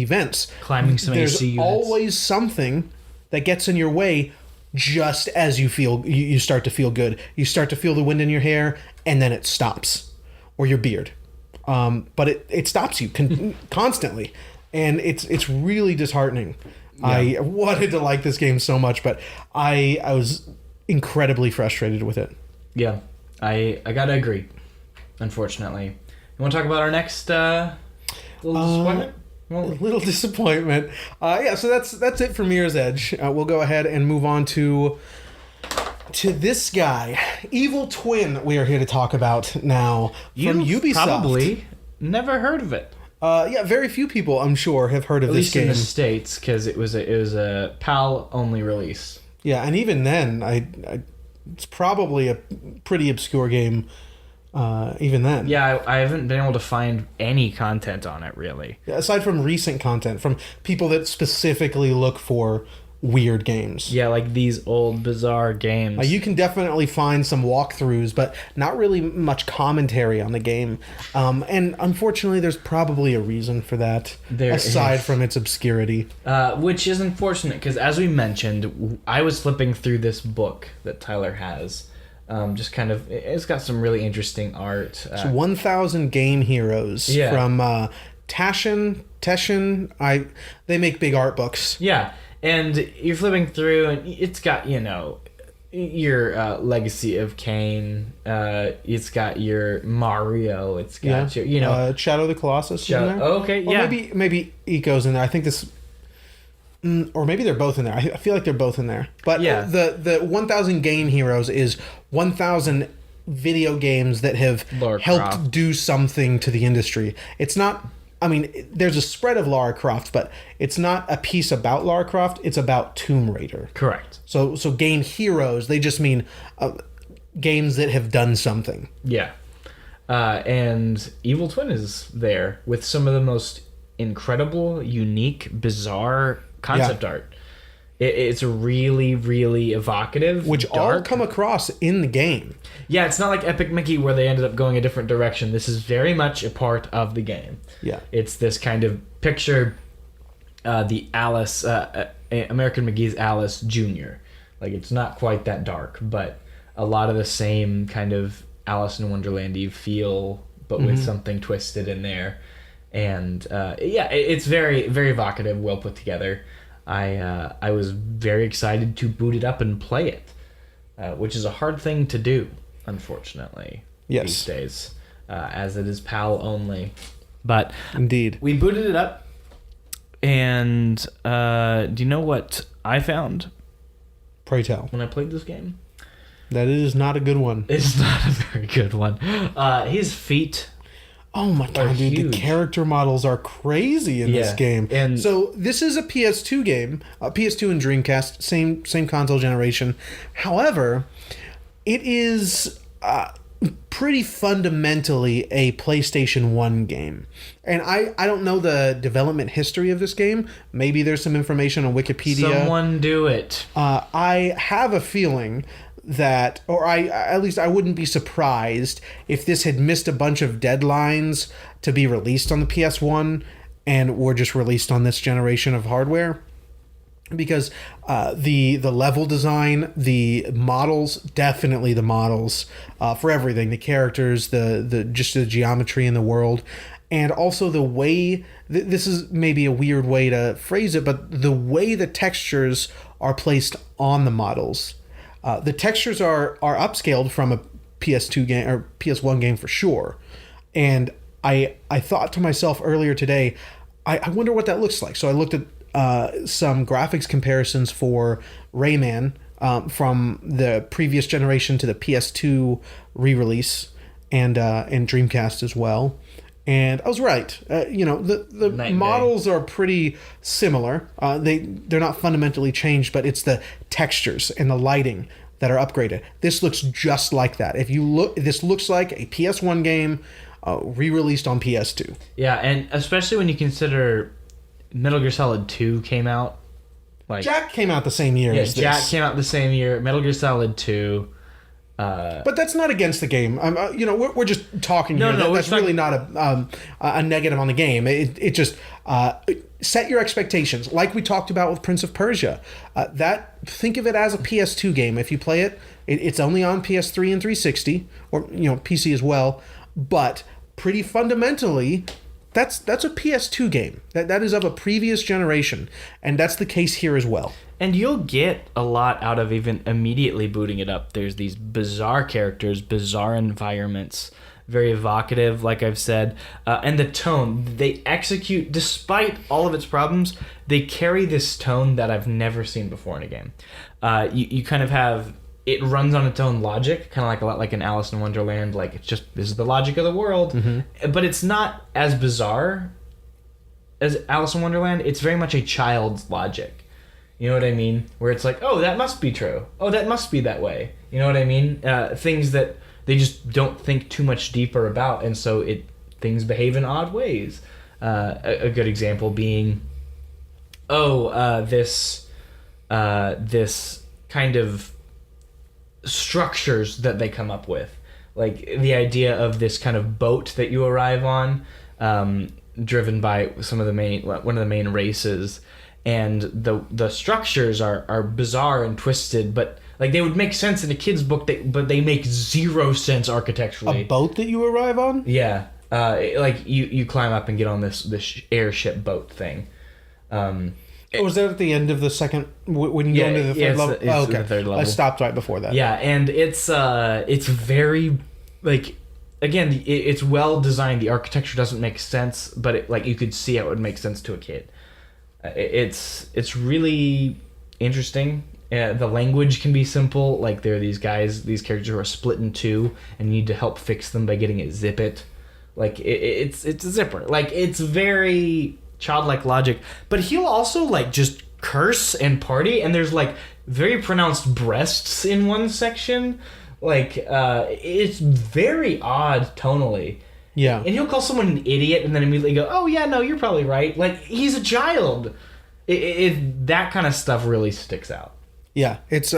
vents, climbing some AC units. There's always something that gets in your way. Just as you start to feel good, you start to feel the wind in your hair, and then it stops, or your beard. But it stops you constantly, and it's really disheartening. Yeah. I wanted to like this game so much, but I was incredibly frustrated with it. Yeah, I gotta agree. Unfortunately, you want to talk about our next little disappointment? Little disappointment. So that's it for Mirror's Edge. We'll go ahead and move on to to this guy, Evil Twin. We are here to talk about now from You've Ubisoft. probably never heard of it. Yeah, very few people, I'm sure, have heard of At this least game. in the States, because it was a PAL-only release. Yeah, and even then, it's probably a pretty obscure game. Even then, Yeah, I haven't been able to find any content on it, really. aside from recent content from people that specifically look for weird games. Yeah, like these old, bizarre games. You can definitely find some walkthroughs, but not really much commentary on the game. And unfortunately, there's probably a reason for that, aside from its obscurity. Which is unfortunate, because as we mentioned, I was flipping through this book that Tyler has. Just kind of, it's got some really interesting art. It's 1,000 Game Heroes from Teshin. They make big art books. Yeah, and you're flipping through, and it's got, your Legacy of Kain. It's got your Mario. It's got your, Shadow of the Colossus. In there? Okay, or yeah. maybe Eco's in there. I think this. Or maybe they're both in there. I feel like they're both in there. But yeah. The 1,000 Game Heroes is 1,000 video games that have helped do something to the industry. It's not... I mean, there's a spread of Lara Croft, but it's not a piece about Lara Croft. It's about Tomb Raider. Correct. So Game Heroes, they just mean games that have done something. Yeah. And Evil Twin is there with some of the most incredible, unique, bizarre concept art. It's really, really evocative. Which dark. all come across in the game. Yeah, it's not like Epic Mickey where they ended up going a different direction. This is very much a part of the game. Yeah. It's this kind of picture, the Alice, American McGee's Alice Jr. Like, it's not quite that dark, but a lot of the same kind of Alice in Wonderland-y feel, but with something twisted in there. And it's very, very evocative, well put together. I was very excited to boot it up and play it, which is a hard thing to do, unfortunately, these days, as it is PAL only. But indeed, we booted it up, and do you know what I found? Pray tell. When I played this game, that it is not a good one. It's not a very good one. His feet. Oh my god, dude, huge. the character models are crazy in this game. And so this is a PS2 game, PS2 and Dreamcast, same console generation. However, it is pretty fundamentally a PlayStation 1 game. And I don't know the development history of this game. Maybe there's some information on Wikipedia. Someone do it. I have a feeling that, or at least I wouldn't be surprised if this had missed a bunch of deadlines to be released on the PS1 and were just released on this generation of hardware. Because the level design, the models, definitely the models for everything, the characters, the just the geometry in the world, and also the way this is maybe a weird way to phrase it, but the way the textures are placed on the models. The textures are upscaled from a PS2 game or PS1 game for sure. And I thought to myself earlier today, I wonder what that looks like. So I looked at some graphics comparisons for Rayman from the previous generation to the PS2 re-release and Dreamcast as well. And I was right. The models are pretty similar. They're not fundamentally changed, but it's the textures and the lighting that are upgraded. This looks just like that. This looks like a PS1 game re-released on PS2. Yeah, and especially when you consider Metal Gear Solid 2 came out. Jack came out the same year as this. Jack came out the same year. Metal Gear Solid 2. But that's not against the game. We're just talking here. That's really not a negative on the game. It just set your expectations, like we talked about with Prince of Persia. Think of it as a PS2 game. If you play it, it's only on PS3 and 360, or PC as well. But pretty fundamentally, that's a PS2 game. That is of a previous generation, and that's the case here as well. And you'll get a lot out of even immediately booting it up. There's these bizarre characters, bizarre environments, very evocative, like I've said. And the tone, they execute, despite all of its problems, they carry this tone that I've never seen before in a game. You kind of have it runs on its own logic, kind of like a lot like an Alice in Wonderland. Like, it's just, this is the logic of the world. But it's not as bizarre as Alice in Wonderland. It's very much a child's logic. You know what I mean? Where it's like, oh, that must be true. Oh, that must be that way. You know what I mean? Things that they just don't think too much deeper about, and so things behave in odd ways. A good example being, this kind of structures that they come up with, like the idea of this kind of boat that you arrive on, driven by one of the main races, and the structures are bizarre and twisted, but like they would make sense in a kid's book, but they make zero sense architecturally. A boat that you arrive on? Yeah, like you climb up and get on this airship boat thing. Was that at the end of the second, when you go into the third level? It's the third level. I stopped right before that. Yeah, and it's very, like, again, it's well designed. The architecture doesn't make sense, but like you could see how it would make sense to a kid. It's really interesting. The language can be simple. Like, there are these characters who are split in two, and you need to help fix them by getting a zip it. Like, it's a zipper. Like, it's very childlike logic, but he'll also like just curse and party, and there's like very pronounced breasts in one section. Like, it's very odd tonally. Yeah. And he'll call someone an idiot and then immediately go, oh yeah, no, you're probably right. Like, he's a child. That kind of stuff really sticks out. Yeah, it's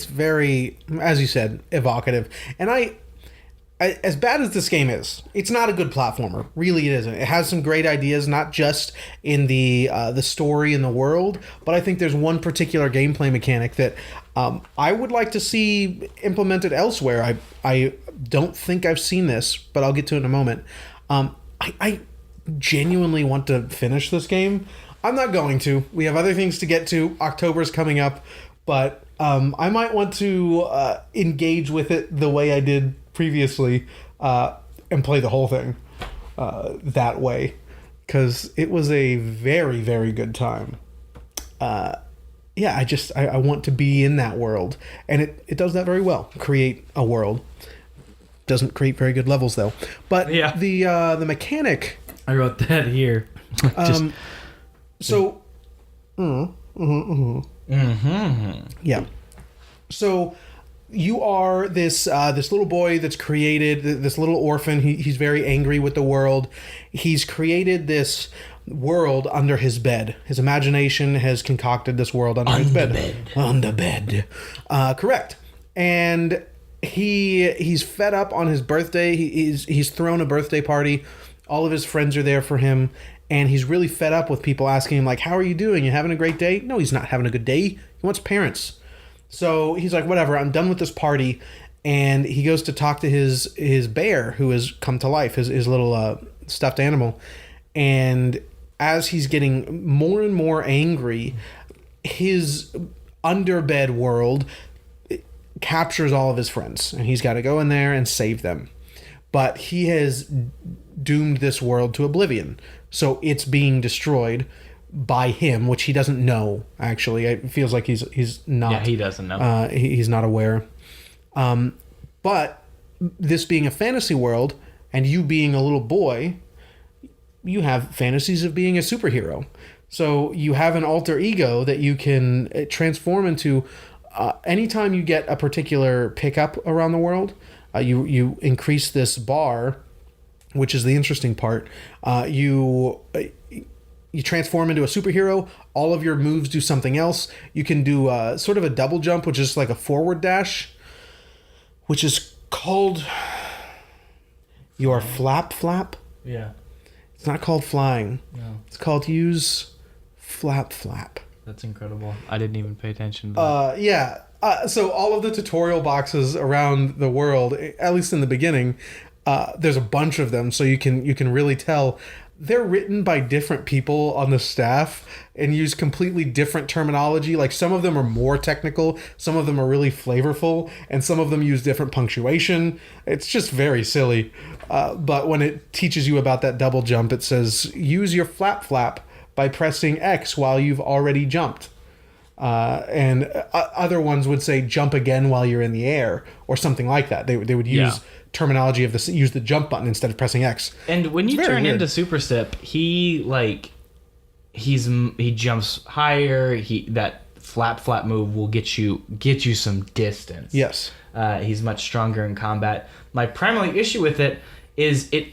very, as you said, evocative. And I, as bad as this game is, it's not a good platformer. Really, it isn't. It has some great ideas, not just in the story and the world, but I think there's one particular gameplay mechanic that I would like to see implemented elsewhere. I don't think I've seen this, but I'll get to it in a moment. I genuinely want to finish this game. I'm not going to. We have other things to get to. October's coming up, but I might want to engage with it the way I did previously and play the whole thing that way, because it was a very, very good time. I want to be in that world, and it does that very well. Create a world. Doesn't create very good levels though. But yeah, the mechanic, I wrote that here. Yeah. So you are this little boy that's created, this little orphan. He's very angry with the world. He's created this world under his bed. His imagination has concocted this world under his bed. On the bed. Correct. And he's fed up on his birthday. He's thrown a birthday party. All of his friends are there for him. And he's really fed up with people asking him, like, how are you doing? You having a great day? No, he's not having a good day. He wants parents. So he's like, whatever, I'm done with this party. And he goes to talk to his bear, who has come to life, his little stuffed animal. And as he's getting more and more angry, his underbed world captures all of his friends. And he's got to go in there and save them. But he has doomed this world to oblivion. So it's being destroyed by him, which he doesn't know, actually. It feels like he's not... Yeah, he doesn't know. He's not aware. But this being a fantasy world, and you being a little boy, you have fantasies of being a superhero. So you have an alter ego that you can transform into. Anytime you get a particular pickup around the world, you increase this bar, which is the interesting part. You transform into a superhero. All of your moves do something else. You can do sort of a double jump, which is like a forward dash, which is called your flap. Yeah. It's not called flying. No. It's called use flap. That's incredible. I didn't even pay attention to that. Yeah. So all of the tutorial boxes around the world, at least in the beginning, there's a bunch of them, so you can really tell they're written by different people on the staff and use completely different terminology. Like, some of them are more technical, some of them are really flavorful, and some of them use different punctuation. It's just very silly. But when it teaches you about that double jump, it says use your flap by pressing X while you've already jumped. and other ones would say jump again while you're in the air or something like that. They would use terminology of use the jump button instead of pressing X. And when you turn into Super Sip, he jumps higher. That flap move will get you some distance. Yes. He's much stronger in combat. My primary issue with it is it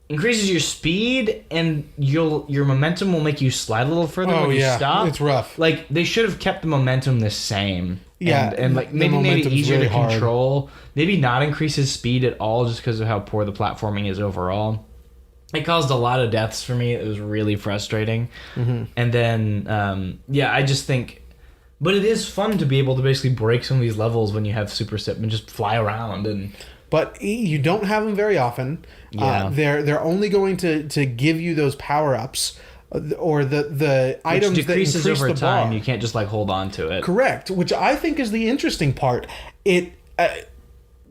increases your speed, and your momentum will make you slide a little further when you stop. It's rough. Like, they should have kept the momentum the same. Yeah, and like maybe easier really to control. Maybe not increase his speed at all, just because of how poor the platforming is overall. It caused a lot of deaths for me. It was really frustrating. Mm-hmm. And then I just think. But it is fun to be able to basically break some of these levels when you have Super Sip and just fly around. But you don't have them very often. Yeah. They're only going to give you those power-ups or the items that increase over the time. bar. You can't just like hold on to it. Correct, which I think is the interesting part.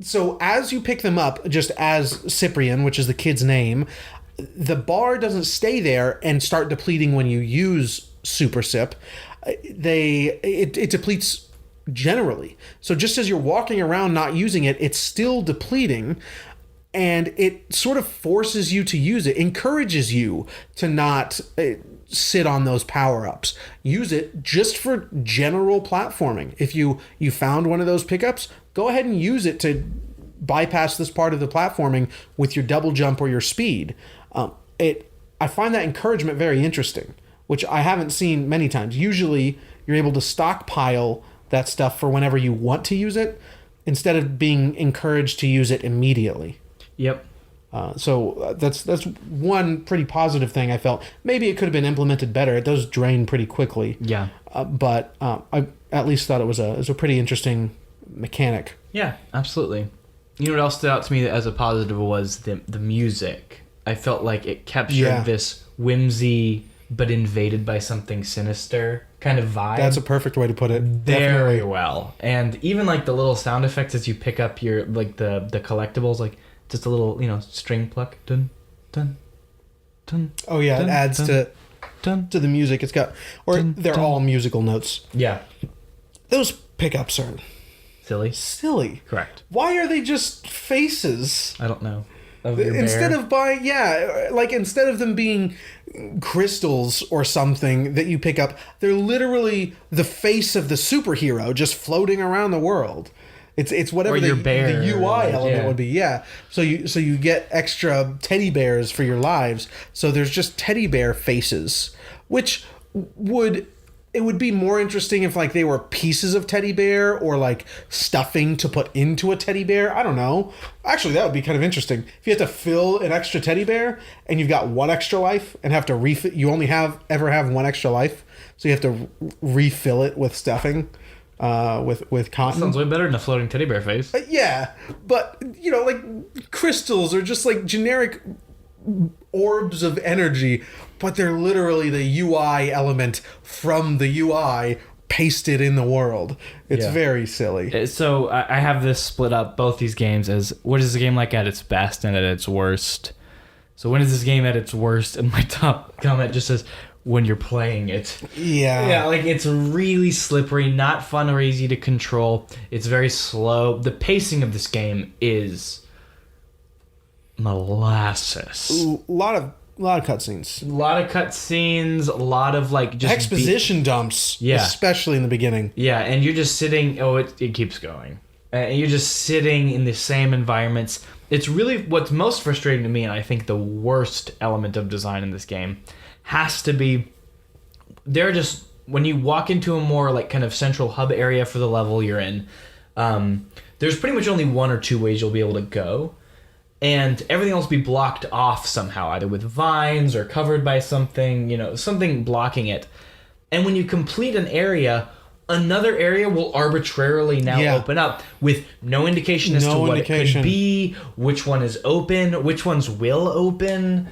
So as you pick them up, just as Cyprien, which is the kid's name, the bar doesn't stay there and start depleting when you use Super Sip. It depletes generally. So just as you're walking around not using it, it's still depleting, and it sort of forces you to use it, encourages you to not sit on those power-ups. Use it just for general platforming. If you found one of those pickups, go ahead and use it to bypass this part of the platforming with your double jump or your speed. I find that encouragement very interesting, which I haven't seen many times. Usually, you're able to stockpile that stuff for whenever you want to use it, instead of being encouraged to use it immediately. Yep. So that's one pretty positive thing I felt. Maybe it could have been implemented better. It does drain pretty quickly. Yeah. But I at least thought it was a pretty interesting mechanic. Yeah, absolutely. You know what else stood out to me as a positive was the music. I felt like it captured this whimsy but invaded by something sinister kind of vibe. That's a perfect way to put it. Very well. And even like the little sound effects as you pick up your like the collectibles, like just a little, string pluck. Dun dun dun. Oh yeah, dun, it adds dun, to the music. It's got they're all musical notes. Yeah. Those pickups are silly. Correct. Why are they just faces? I don't know. Instead of instead of them being crystals or something that you pick up, they're literally the face of the superhero just floating around the world. It's whatever the UI element would be. Yeah. So you get extra teddy bears for your lives. So there's just teddy bear faces, which would be more interesting if like they were pieces of teddy bear or like stuffing to put into a teddy bear. I don't know. Actually, that would be kind of interesting. If you have to fill an extra teddy bear and you've got one extra life and have to refill, you only ever have one extra life, so you have to refill it with stuffing, with cotton. Sounds way better than a floating teddy bear face. Yeah, but like crystals are just like generic orbs of energy, but they're literally the UI element from the UI pasted in the world. It's very silly. So I have this split up, both these games, as what is the game like at its best and at its worst. So when is this game at its worst? And my top comment just says, when you're playing it. Yeah, like it's really slippery, not fun or easy to control. It's very slow. The pacing of this game is molasses. A lot of cutscenes. A lot of cutscenes. A lot of like just exposition dumps. Yeah, especially in the beginning. Yeah, and you're just sitting. Oh, it keeps going. And you're just sitting in the same environments. It's really what's most frustrating to me, and I think the worst element of design in this game has to be they're just when you walk into a more like kind of central hub area for the level you're in. There's pretty much only one or two ways you'll be able to go. And everything else will be blocked off somehow, either with vines or covered by something, something blocking it. And when you complete an area, another area will arbitrarily now open up with no indication as to what it could be, which one is open, which ones will open.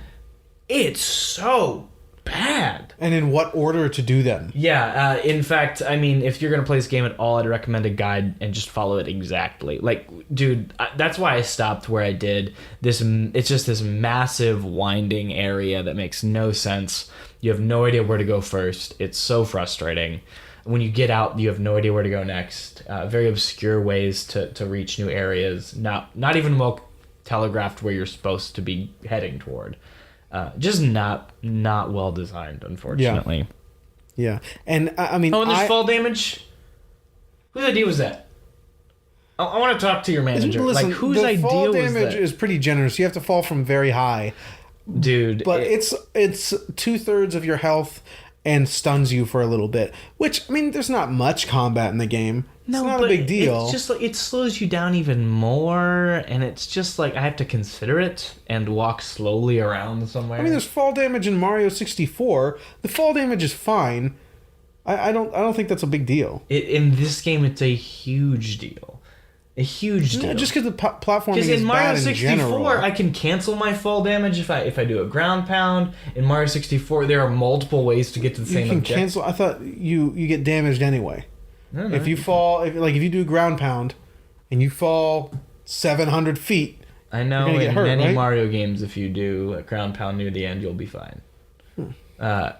It's so bad. And in what order to do them? Yeah, in fact, I mean, if you're going to play this game at all, I'd recommend a guide and just follow it exactly. Like, dude, that's why I stopped where I did. It's just this massive winding area that makes no sense. You have no idea where to go first. It's so frustrating. When you get out, you have no idea where to go next. Very obscure ways to reach new areas. Not even well telegraphed where you're supposed to be heading toward. Just not well designed, unfortunately. Yeah. And I mean... Oh, and there's fall damage? Whose idea was that? I want to talk to your manager. Listen, like, whose idea was that? The fall damage is pretty generous. You have to fall from very high. Dude. But it's 2/3 of your health and stuns you for a little bit. Which, I mean, there's not much combat in the game. It's not a big deal. It's just like, it slows you down even more, and it's just like I have to consider it and walk slowly around somewhere. I mean, there's fall damage in Mario 64. The fall damage is fine. I don't think that's a big deal. In this game, it's a huge deal. A huge deal. No, just because the platforming is in Mario bad in 64, general. I can cancel my fall damage if I do a ground pound. In Mario 64, there are multiple ways to get to the same objective. You can cancel. I thought you get damaged anyway. No. If you fall, if you do a ground pound, and you fall 700 feet, I know in in hurt, many right? Mario games, if you do a ground pound near the end, you'll be fine.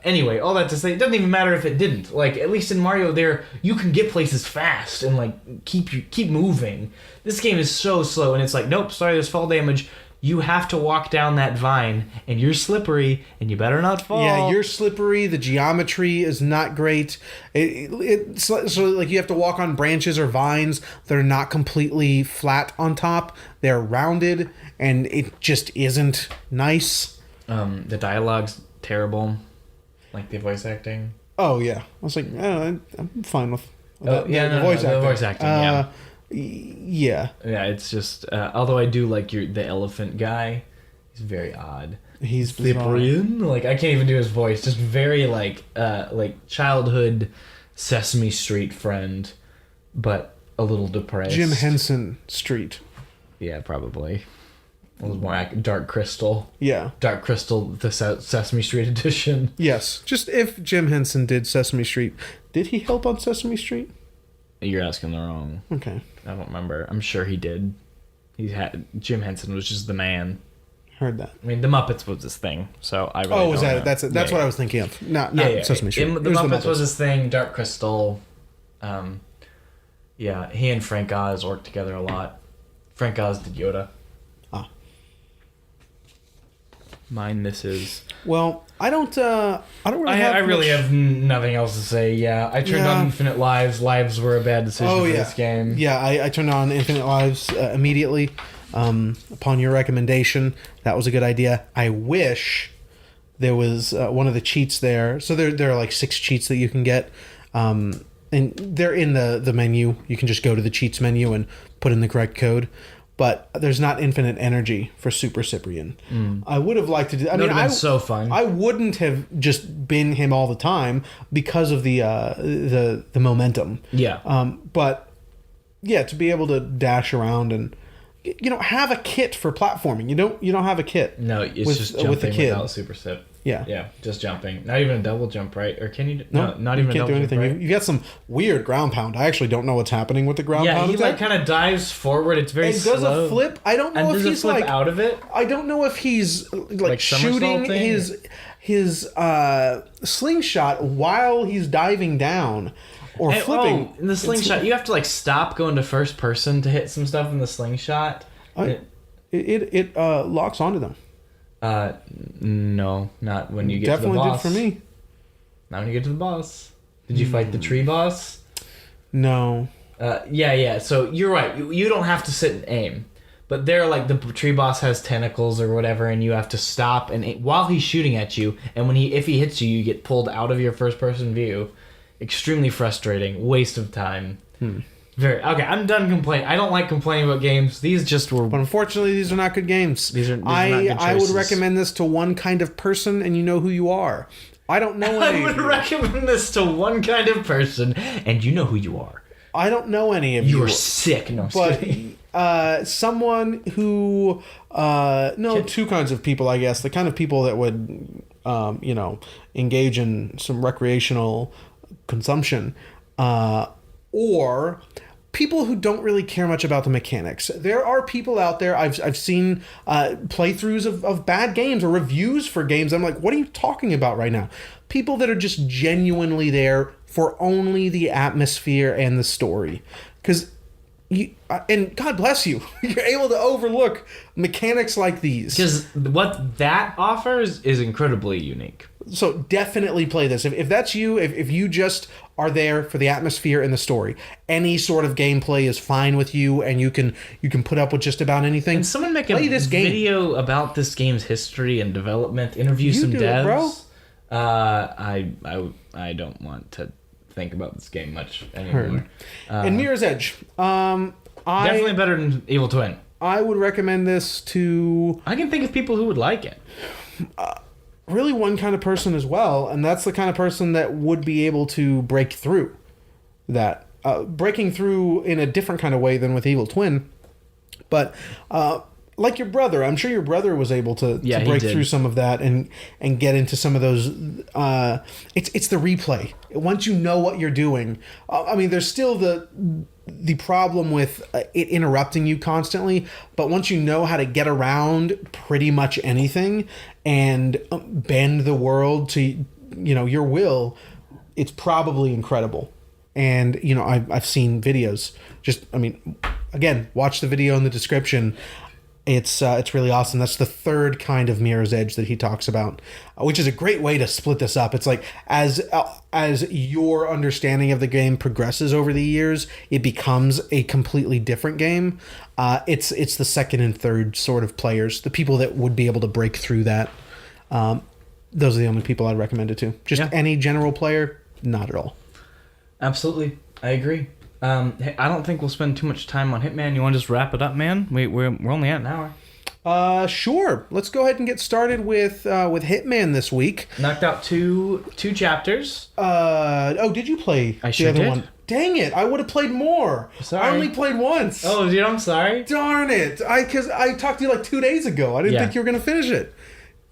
Anyway, all that to say, it doesn't even matter if it didn't. Like, at least in Mario, there you can get places fast and like keep moving. This game is so slow, and it's like, nope, sorry, there's fall damage. You have to walk down that vine, and you're slippery, and you better not fall. Yeah, you're slippery. The geometry is not great. It's so like you have to walk on branches or vines that are not completely flat on top. They're rounded, and it just isn't nice. The dialogue's terrible, like the voice acting. Oh yeah, I was like, I'm fine with the voice acting. Yeah. Yeah. Yeah, it's just although I do like the elephant guy, he's very odd. He's Cyprien. Like, I can't even do his voice. Just very like childhood Sesame Street friend, but a little depressed. Jim Henson Street. Yeah, probably. It was more Dark Crystal. Yeah. Dark Crystal, the Sesame Street edition. Yes. Just if Jim Henson did Sesame Street, did he help on Sesame Street? You're asking the wrong. Okay. I don't remember. I'm sure he did. Jim Henson was just the man. Heard that. I mean, the Muppets was his thing, so I really was that it? That's what I was thinking of. Not Sesame Street. The Muppets was his thing. Dark Crystal. Yeah, he and Frank Oz worked together a lot. Frank Oz did Yoda. Mine misses. Well, I don't really I really have nothing else to say. Yeah, I turned on Infinite Lives. Lives were a bad decision for this game. Yeah, I turned on Infinite Lives immediately upon your recommendation. That was a good idea. I wish there was one of the cheats there. So there are like 6 cheats that you can get. And they're in the menu. You can just go to the cheats menu and put in the correct code. But there's not infinite energy for Super Cyprien. I would have liked to do. I mean, been so fun. I wouldn't have just been him all the time because of the momentum. Yeah. But yeah, to be able to dash around and have a kit for platforming. You don't have a kit. No, it's just jumping without Super Sip. Yeah. Yeah, just jumping. Not even a double jump, right? Or can you? No, not even a double jump, right? You got some weird ground pound. I actually don't know what's happening with the ground pound. Yeah, he like kind of dives forward. It's very slow. And does a flip. I don't know if he's flip like out of it. I don't know if he's like shooting his slingshot while he's diving down or flipping. Oh, in the slingshot, you have to like stop going to first person to hit some stuff in the slingshot. It locks onto them. No, not when you get to the boss. Definitely did for me. Not when you get to the boss. Did you fight the tree boss? No. Yeah. So you're right. You don't have to sit and aim, but they're like the tree boss has tentacles or whatever, and you have to stop and aim while he's shooting at you. And if he hits you, you get pulled out of your first person view. Extremely frustrating. Waste of time. Okay, I'm done complaining. I don't like complaining about games. These just were... But unfortunately, these are not good games. These are not good choices. I would recommend this to one kind of person, and you know who you are. I don't know any I would recommend this to one kind of person, and you know who you are. I don't know any of you. You're sick. No, but someone who... two kinds of people, I guess. The kind of people that would, engage in some recreational consumption. Or... people who don't really care much about the mechanics. There are people out there, I've seen playthroughs of bad games or reviews for games. I'm like, what are you talking about right now? People that are just genuinely there for only the atmosphere and the story. Because and God bless you, you're able to overlook mechanics like these. Because what that offers is incredibly unique. So definitely play this. If that's you, if you just are there for the atmosphere and the story, any sort of gameplay is fine with you, and you can put up with just about anything. Can someone make a video about this game's history and development? Interview some devs, bro. I don't want to think about this game much anymore. And Mirror's Edge, definitely better than Evil Twin. I would recommend this to. I can think of people who would like it. Really one kind of person as well, and that's the kind of person that would be able to break through that. Breaking through in a different kind of way than with Evil Twin. But like your brother, I'm sure your brother was able to break through some of that and get into some of those. It's the replay. Once you know what you're doing, I mean, there's still the problem with it interrupting you constantly, but once you know how to get around pretty much anything and bend the world to your will, it's probably incredible. And I've seen videos. Again, watch the video in the description. It's really awesome. That's the third kind of Mirror's Edge that he talks about, which is a great way to split this up. It's like as your understanding of the game progresses over the years, it becomes a completely different game. It's the second and third sort of players, the people that would be able to break through that. Those are the only people I'd recommend it to. Any general player, not at all. Absolutely, I agree. Hey, I don't think we'll spend too much time on Hitman. You want to just wrap it up, man? We're only at an hour. Sure. Let's go ahead and get started with Hitman this week. Knocked out two chapters. Did you play the other one? Dang it! I would have played more. Sorry. I only played once. Oh, dude, I'm sorry. Darn it! Because I talked to you like 2 days ago. I didn't think you were gonna finish it.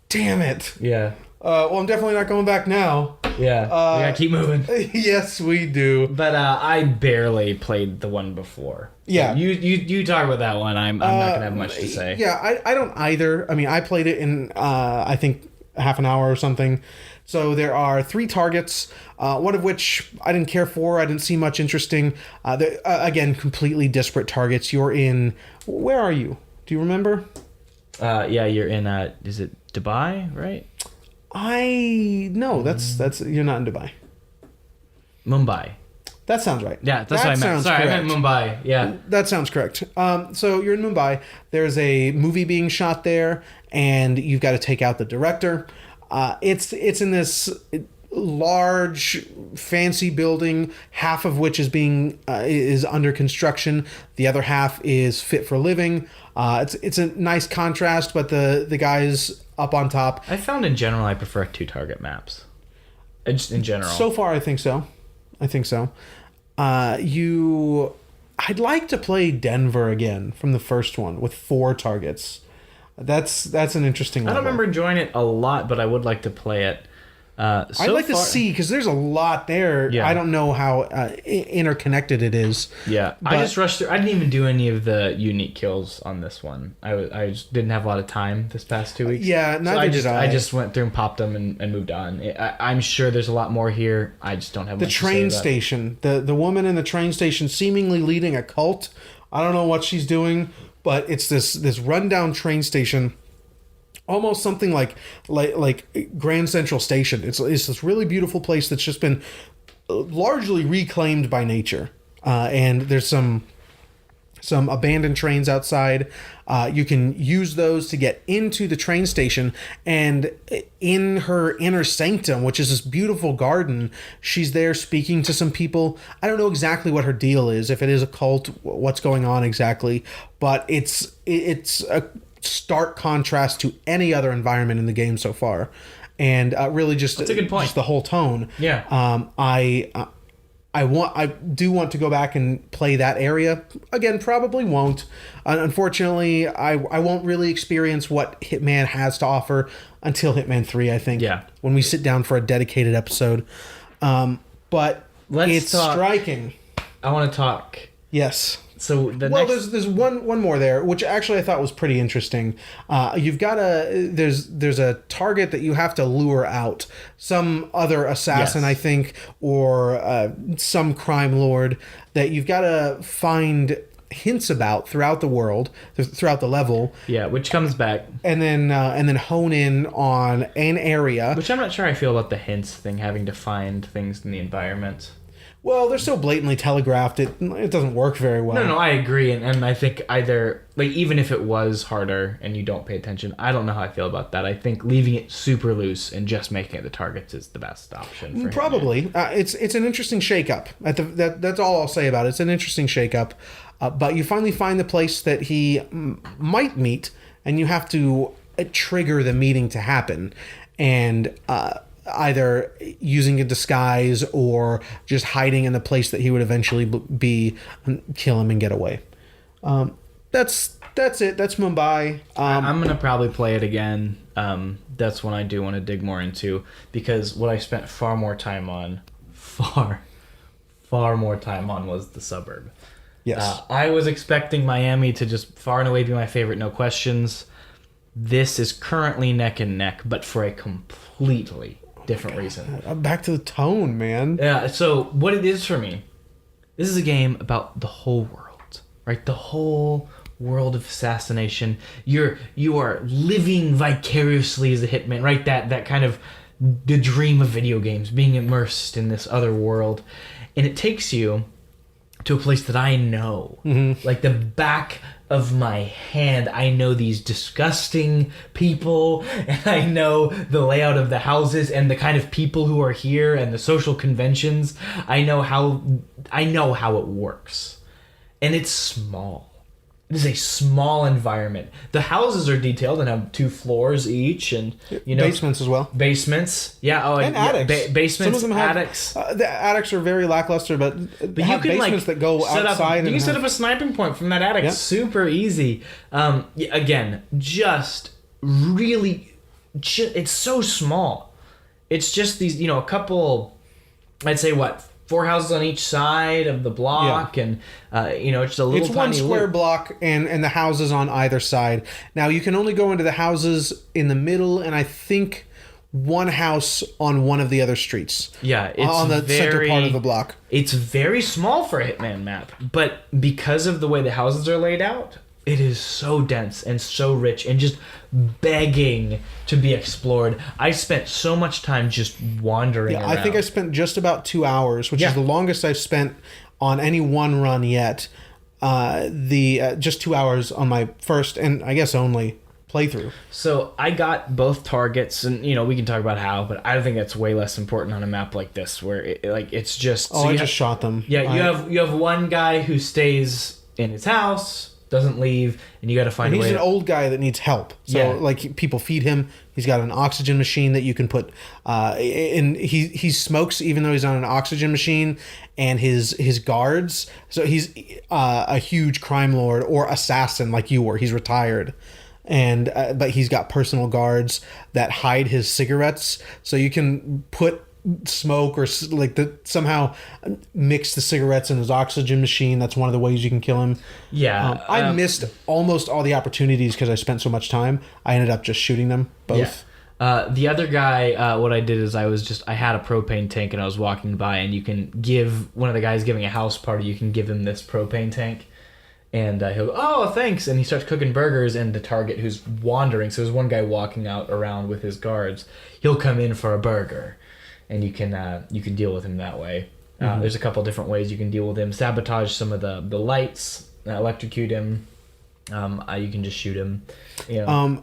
Damn it. Yeah. Well, I'm definitely not going back now. Yeah, we gotta keep moving. Yes, we do. But I barely played the one before. Yeah. So you talk about that one. I'm not gonna have much to say. Yeah, I don't either. I mean, I played it in I think half an hour or something. So there are 3 targets, one of which I didn't care for. I didn't see much interesting. Again, completely disparate targets. You're in. Where are you? Do you remember? Yeah, you're in. Is it Dubai? Right. No, that's you're not in Dubai. Mumbai. That sounds right. Yeah, that's what I meant. Sorry, correct. I meant Mumbai. Yeah. That sounds correct. So you're in Mumbai. There's a movie being shot there, and you've got to take out the director. It's in this large, fancy building, half of which is under construction. The other half is fit for living. It's a nice contrast, but the guys up on top. I found in general I prefer 2-target maps. Just in general. So far, I think so. I'd like to play Denver again from the first one with 4 targets. That's an interesting level. I don't remember enjoying it a lot, but I would like to play it. I'd like to see, because there's a lot there. Yeah. I don't know how interconnected it is. Yeah, I just rushed through. I didn't even do any of the unique kills on this one. I just didn't have a lot of time this past 2 weeks. Yeah, neither did I. I just went through and popped them and moved on. I'm sure there's a lot more here. I just don't have much to say about it. The train station. The woman in the train station seemingly leading a cult. I don't know what she's doing, but it's this rundown train station. Almost something like Grand Central Station. It's this really beautiful place that's just been largely reclaimed by nature. And there's some abandoned trains outside. You can use those to get into the train station. And in her inner sanctum, which is this beautiful garden, she's there speaking to some people. I don't know exactly what her deal is, if it is a cult, what's going on exactly. But it's a stark contrast to any other environment in the game so far, and really just that's a good point. Just the whole tone. Yeah. I do want to go back and play that area again. Probably won't. Unfortunately, I won't really experience what Hitman has to offer until Hitman 3. I think. Yeah. When we sit down for a dedicated episode, but it's striking. I want to talk. Yes. So there's one more there, which actually I thought was pretty interesting. You've got there's a target that you have to lure out, some other assassin, Yes. I think, or some crime lord that you've got to find hints about throughout the world, throughout the level. Yeah, which comes back. And then hone in on an area. Which I'm not sure I feel about the hints thing, having to find things in the environment. Well, they're so blatantly telegraphed, it doesn't work very well. No, I agree, and I think either, like, even if it was harder and you don't pay attention, I don't know how I feel about that. I think leaving it super loose and just making it the targets is the best option for Probably. It's an interesting shakeup. That's all I'll say about it. It's an interesting shakeup. But you finally find the place that he might meet, and you have to trigger the meeting to happen. And either using a disguise or just hiding in the place that he would eventually be, kill him and get away. That's it. That's Mumbai. I'm going to probably play it again. That's one I do want to dig more into, because what I spent far more time on was the suburb. Yes. I was expecting Miami to just far and away be my favorite, no questions. This is currently neck and neck, but for a completely different reason. Back to the tone, man. Yeah, so what it is for me, this is a game about the whole world, right? The whole world of assassination. You are living vicariously as a hitman, right? That kind of the dream of video games, being immersed in this other world. And it takes you to a place that I know. Mm-hmm. Like the back of my hand, I know these disgusting people, and I know the layout of the houses and the kind of people who are here and the social conventions. I know how it works. And it's small. It is a small environment. The houses are detailed and have 2 floors each, and basements as well. Basements, yeah. Oh, and attics. Basements, Some of them attics. The attics are very lackluster, but you have can basements that go outside. You can set up a sniping point from that attic. Yeah. Super easy. Again, just really, it's so small. It's just these, a couple. I'd say 4 houses on each side of the block, and it's a little. It's one square block, and the houses on either side. Now you can only go into the houses in the middle, and I think one house on one of the other streets. Yeah, it's on the center part of the block. It's very small for a Hitman map, but because of the way the houses are laid out, it is so dense and so rich and just begging to be explored. I spent so much time just wandering around. I think I spent just about 2 hours, which is the longest I've spent on any one run yet. Just 2 hours on my first and I guess only playthrough. So I got both targets, and we can talk about how, but I think that's way less important on a map like this, where it's just. I just shot them. Yeah, you have one guy who stays in his house, doesn't leave, and you got to find a way. He's an old guy that needs help. So people feed him. He's got an oxygen machine that you can put in. He smokes even though he's on an oxygen machine, and his guards. So he's a huge crime lord or assassin like you were. He's retired. And but he's got personal guards that hide his cigarettes, so you can put smoke or somehow mix the cigarettes in his oxygen machine. That's one of the ways you can kill him. I missed almost all the opportunities because I spent so much time. I ended up just shooting them both. The other guy, what I did is I had a propane tank, and I was walking by, and you can give one of the guys giving a house party, you can give him this propane tank, and he'll go, "Oh, thanks," and he starts cooking burgers, and the target who's wandering, so there's one guy walking out around with his guards, he'll come in for a burger. And you can deal with him that way. There's a couple different ways you can deal with him. Sabotage some of the lights, electrocute him. You can just shoot him.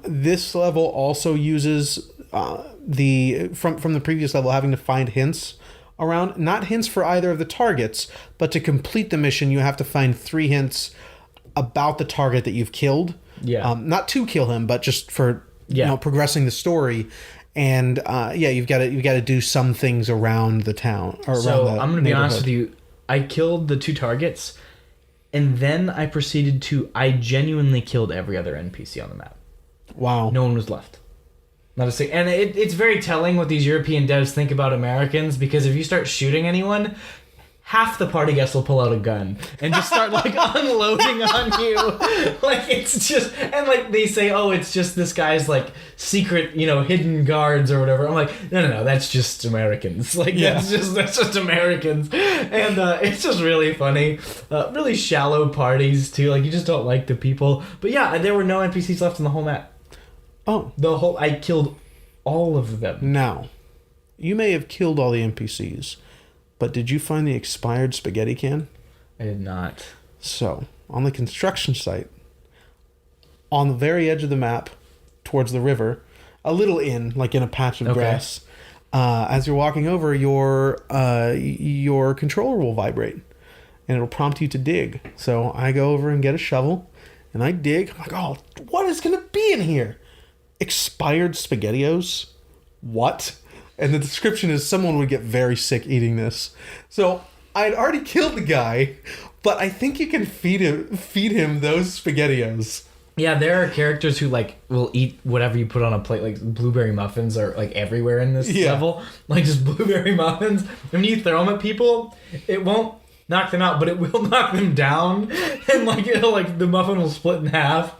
This level also uses from the previous level, having to find hints around. Not hints for either of the targets, but to complete the mission, you have to find 3 hints about the target that you've killed. Yeah. Not to kill him, but just for progressing the story. And you've got to do some things around the town. So I'm going to be honest with you. I killed the 2 targets, and then I genuinely killed every other NPC on the map. Wow. No one was left. Not a single. And it's very telling what these European devs think about Americans, because if you start shooting anyone, half the party guests will pull out a gun and just start like unloading on you. Like it's just, and like they say, oh, it's just this guy's like secret, hidden guards or whatever. I'm like, no, that's just Americans. Like that's just Americans, and it's just really funny. Really shallow parties too. Like you just don't like the people. But yeah, there were no NPCs left in the whole map. Oh, I killed all of them. Now, you may have killed all the NPCs. But did you find the expired spaghetti can? I did not. So, on the construction site, on the very edge of the map, towards the river, a little in, like in a patch of grass, as you're walking over, your controller will vibrate, and it'll prompt you to dig. So I go over and get a shovel, and I dig. I'm like, oh, what is going to be in here? Expired SpaghettiOs? What? And the description is someone would get very sick eating this. So I had already killed the guy, but I think you can feed him those SpaghettiOs. Yeah, there are characters who like will eat whatever you put on a plate. Like blueberry muffins are like everywhere in this level. Like just blueberry muffins. When you throw them at people, it won't knock them out, but it will knock them down. And like it'll like the muffin will split in half.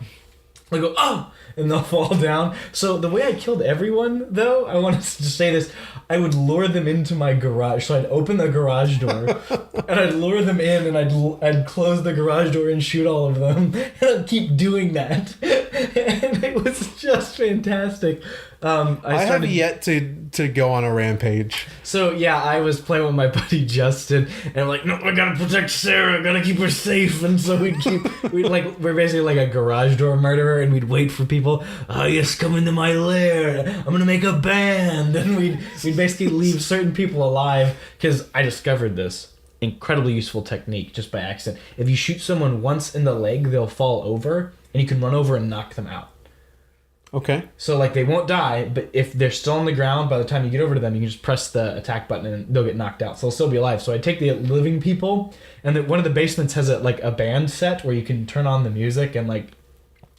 They go, oh, and they'll fall down. So the way I killed everyone, though, I want to just say this, I would lure them into my garage. So I'd open the garage door, and I'd lure them in, and I'd close the garage door and shoot all of them. And I'd keep doing that. And it was just fantastic. I have yet to go on a rampage. So yeah, I was playing with my buddy Justin, and I'm like, no, I gotta protect Sarah, I gotta keep her safe. And so we're basically like a garage door murderer, and we'd wait for people. Oh yes, come into my lair. I'm gonna make a band, and we'd basically leave certain people alive because I discovered this incredibly useful technique just by accident. If you shoot someone once in the leg, they'll fall over, and you can run over and knock them out. Okay. So, like, they won't die, but if they're still on the ground, by the time you get over to them, you can just press the attack button and they'll get knocked out. So they'll still be alive. So I take the living people, and one of the basements has a band set where you can turn on the music and, like,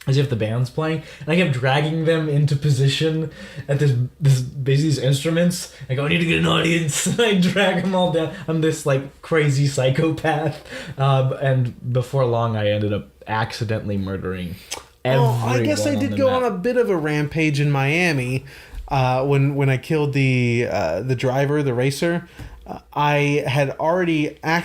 as if the band's playing. And I kept dragging them into position at these instruments. I go, I need to get an audience. And I drag them all down. I'm this, like, crazy psychopath. And before long, I ended up accidentally murdering I guess I did go on a bit of a rampage in Miami when I killed the driver, the racer. I had already I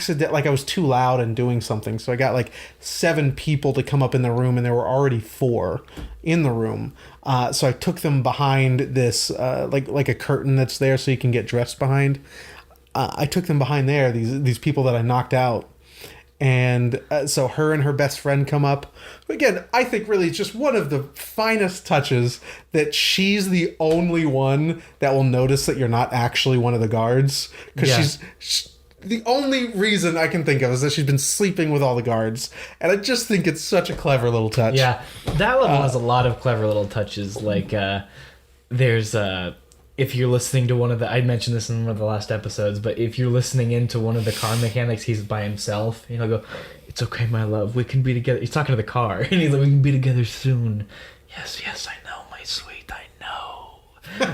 was too loud and doing something, so I got like 7 people to come up in the room, and there were already 4 in the room. So I took them behind this like a curtain that's there, so you can get dressed behind. I took them behind there. These people that I knocked out. And so her and her best friend come up. Again, I think really it's just one of the finest touches that she's the only one that will notice that you're not actually one of the guards. Because she's the only reason I can think of is that she's been sleeping with all the guards. And I just think it's such a clever little touch. Yeah, that level has a lot of clever little touches. Like, there's... if you're listening to I mentioned this in one of the last episodes, but if you're listening into one of the car mechanics, he's by himself. And he'll go, it's okay, my love. We can be together. He's talking to the car. And he's like, we can be together soon. Yes, I know, my sweet. I know.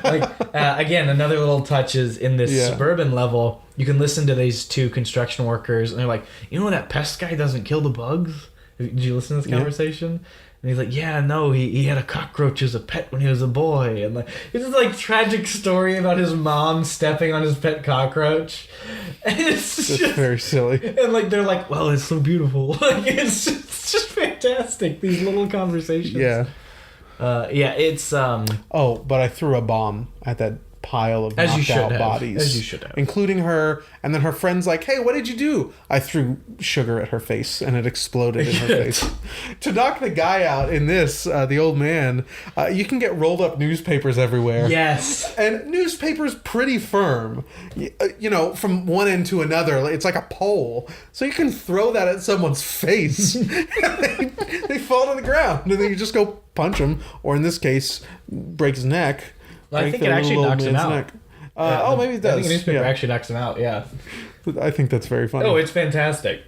Like, again, another little touch is in this suburban level, you can listen to these 2 construction workers. And they're like, you know that pest guy doesn't kill the bugs? Did you listen to this conversation? And he's like, yeah, no, he had a cockroach as a pet when he was a boy. And like, it's this like tragic story about his mom stepping on his pet cockroach. And it's just very silly. And like, they're like, well, it's so beautiful. Like, it's just fantastic, these little conversations. Yeah. It's... Oh, but I threw a bomb at that pile of knocked out bodies. As you should have. Including her, and then her friend's like, hey, what did you do? I threw sugar at her face, and it exploded in her face. To knock the guy out in this, the old man, you can get rolled up newspapers everywhere. Yes. And newspapers pretty firm. From one end to another. It's like a pole. So you can throw that at someone's face, and they fall to the ground, and then you just go punch him, or in this case, break his neck. Well, I think it actually knocks him out. Maybe it does. I think a newspaper actually knocks him out, yeah. I think that's very funny. Oh, it's fantastic.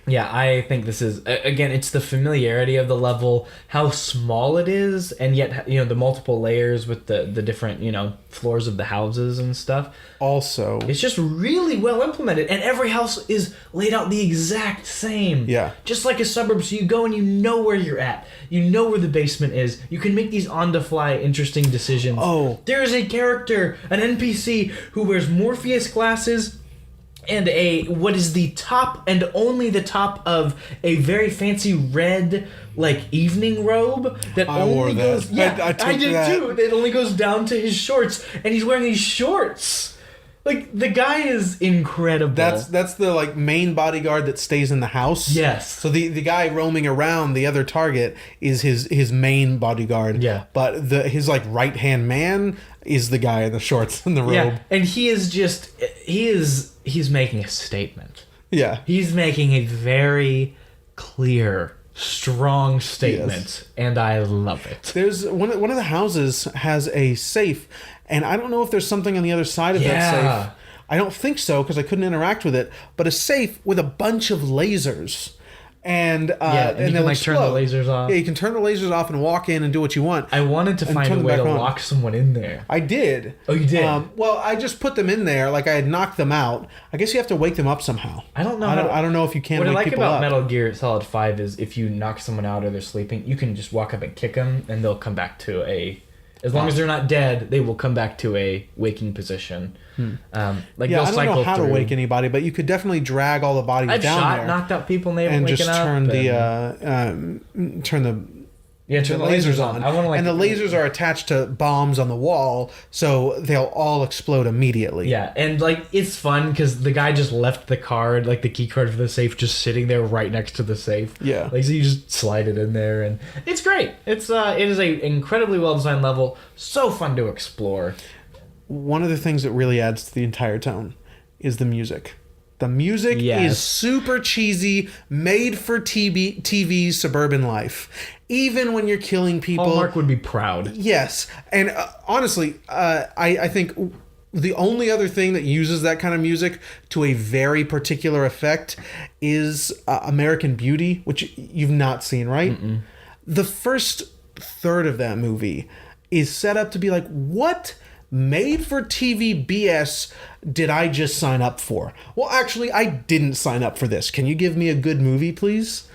Yeah, I think this is, again, it's the familiarity of the level, how small it is, and yet, the multiple layers with the different, floors of the houses and stuff. Also, It's just really well implemented, and every house is laid out the exact same. Yeah. Just like a suburb, so you go and you know where you're at. You know where the basement is. You can make these on-the-fly interesting decisions. Oh. There is a character, an NPC, who wears Morpheus glasses and what is the top and only the top of a very fancy red evening robe that I only wore that. goes. Yeah, I took I did that. too. It only goes down to his shorts, and he's wearing these shorts. The guy is incredible. that's the main bodyguard that stays in the house. Yes. So the guy roaming around, the other target, is his main bodyguard. Yeah. But his right hand man is the guy in the shorts and the robe. Yeah, and he's making a statement. Yeah. He's making a very clear, strong statement, Yes. and I love it. There's one of the houses has a safe, and I don't know if there's something on the other side of that Yeah. safe. I don't think so because I couldn't interact with it. But a safe with a bunch of lasers, and you can, they'll turn the explode. lasers off. Yeah, you can turn the lasers off and walk in and do what you want. I wanted to And find turn a them way back to on. lock someone in there. I did. Oh, you did? Well, I just put them in there. I had knocked them out. I guess you have to wake them up somehow. I don't know. I don't know if you can. What I wake like people about up. Metal Gear Solid 5 is if you knock someone out or they're sleeping, you can just walk up and kick them, and they'll come back to as long as they're not dead, they will come back to a waking position. I they'll don't cycle know how through. to wake anybody, but you could definitely drag all the bodies I've down shot, there knocked out people, and they haven't and waken just up. turn and- turn the turn the lasers on. I want to and the lasers are attached to bombs on the wall, so they'll all explode immediately. Yeah, and it's fun because the guy just left the card, the key card for the safe, just sitting there right next to the safe. Yeah. So you just slide it in there, and it's great. It is a incredibly well designed level, so fun to explore. One of the things that really adds to the entire tone is the music. The music Yes. is super cheesy, made for TV suburban life. Even when you're killing people. Hallmark would be proud. Yes. And honestly, I think the only other thing that uses that kind of music to a very particular effect is American Beauty, which you've not seen, right? Mm-mm. The first third of that movie is set up to be what made for TV BS did I just sign up for? Well, actually, I didn't sign up for this. Can you give me a good movie, please?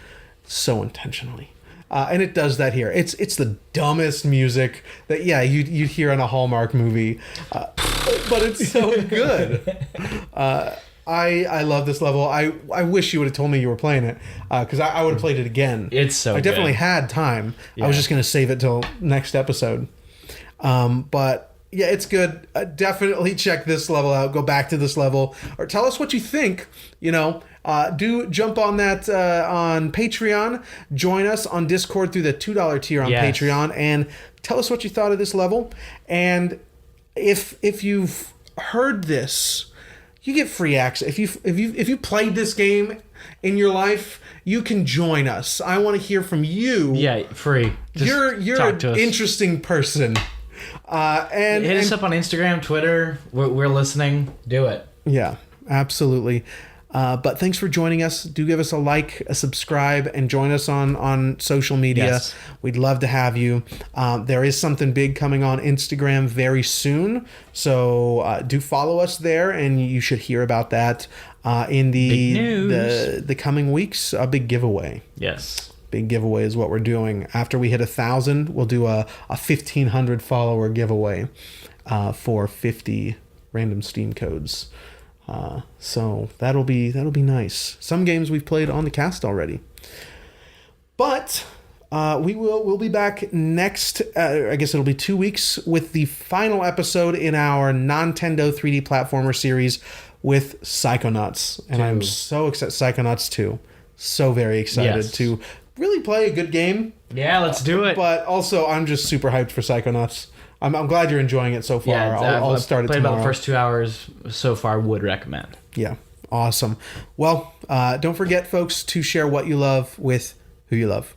So intentionally. And it does that here. It's the dumbest music that you'd hear in a Hallmark movie, but it's so good. I love this level. I wish you would have told me you were playing it because I would have played it again. It's so. I definitely good. had time. Yeah. I was just gonna save it till next episode. But yeah, it's good. Definitely check this level out. Go back to this level or tell us what you think. Do jump on that on Patreon. Join us on Discord through the $2 tier on Yes. Patreon and tell us what you thought of this level. And if you've heard this, you get free access. If you played this game in your life, you can join us. I want to hear from you. Yeah, free. Just You're talk an to us. interesting person. And Hit us up on Instagram, Twitter. We're listening. Do it. Yeah, absolutely. But thanks for joining us. Do give us a like, a subscribe, and join us on social media. Yes. We'd love to have you. There is something big coming on Instagram very soon. So do follow us there, and you should hear about that in Big news. the coming weeks. A big giveaway. Yes. Big giveaway is what we're doing. After we hit 1,000, we'll do a 1,500 follower giveaway for 50 random Steam codes. So that'll be nice. Some games we've played on the cast already. But we'll be back next. I guess it'll be 2 weeks with the final episode in our Nontendo 3D platformer series with Psychonauts, and I'm so excited. Psychonauts 2. So very excited Yes. to really play a good game. Yeah, let's do it. But also, I'm just super hyped for Psychonauts. I'm glad you're enjoying it so far. Yeah, I'll start it played tomorrow. about the first 2 hours so far. Would recommend. Yeah, awesome. Well, don't forget, folks, to share what you love with who you love.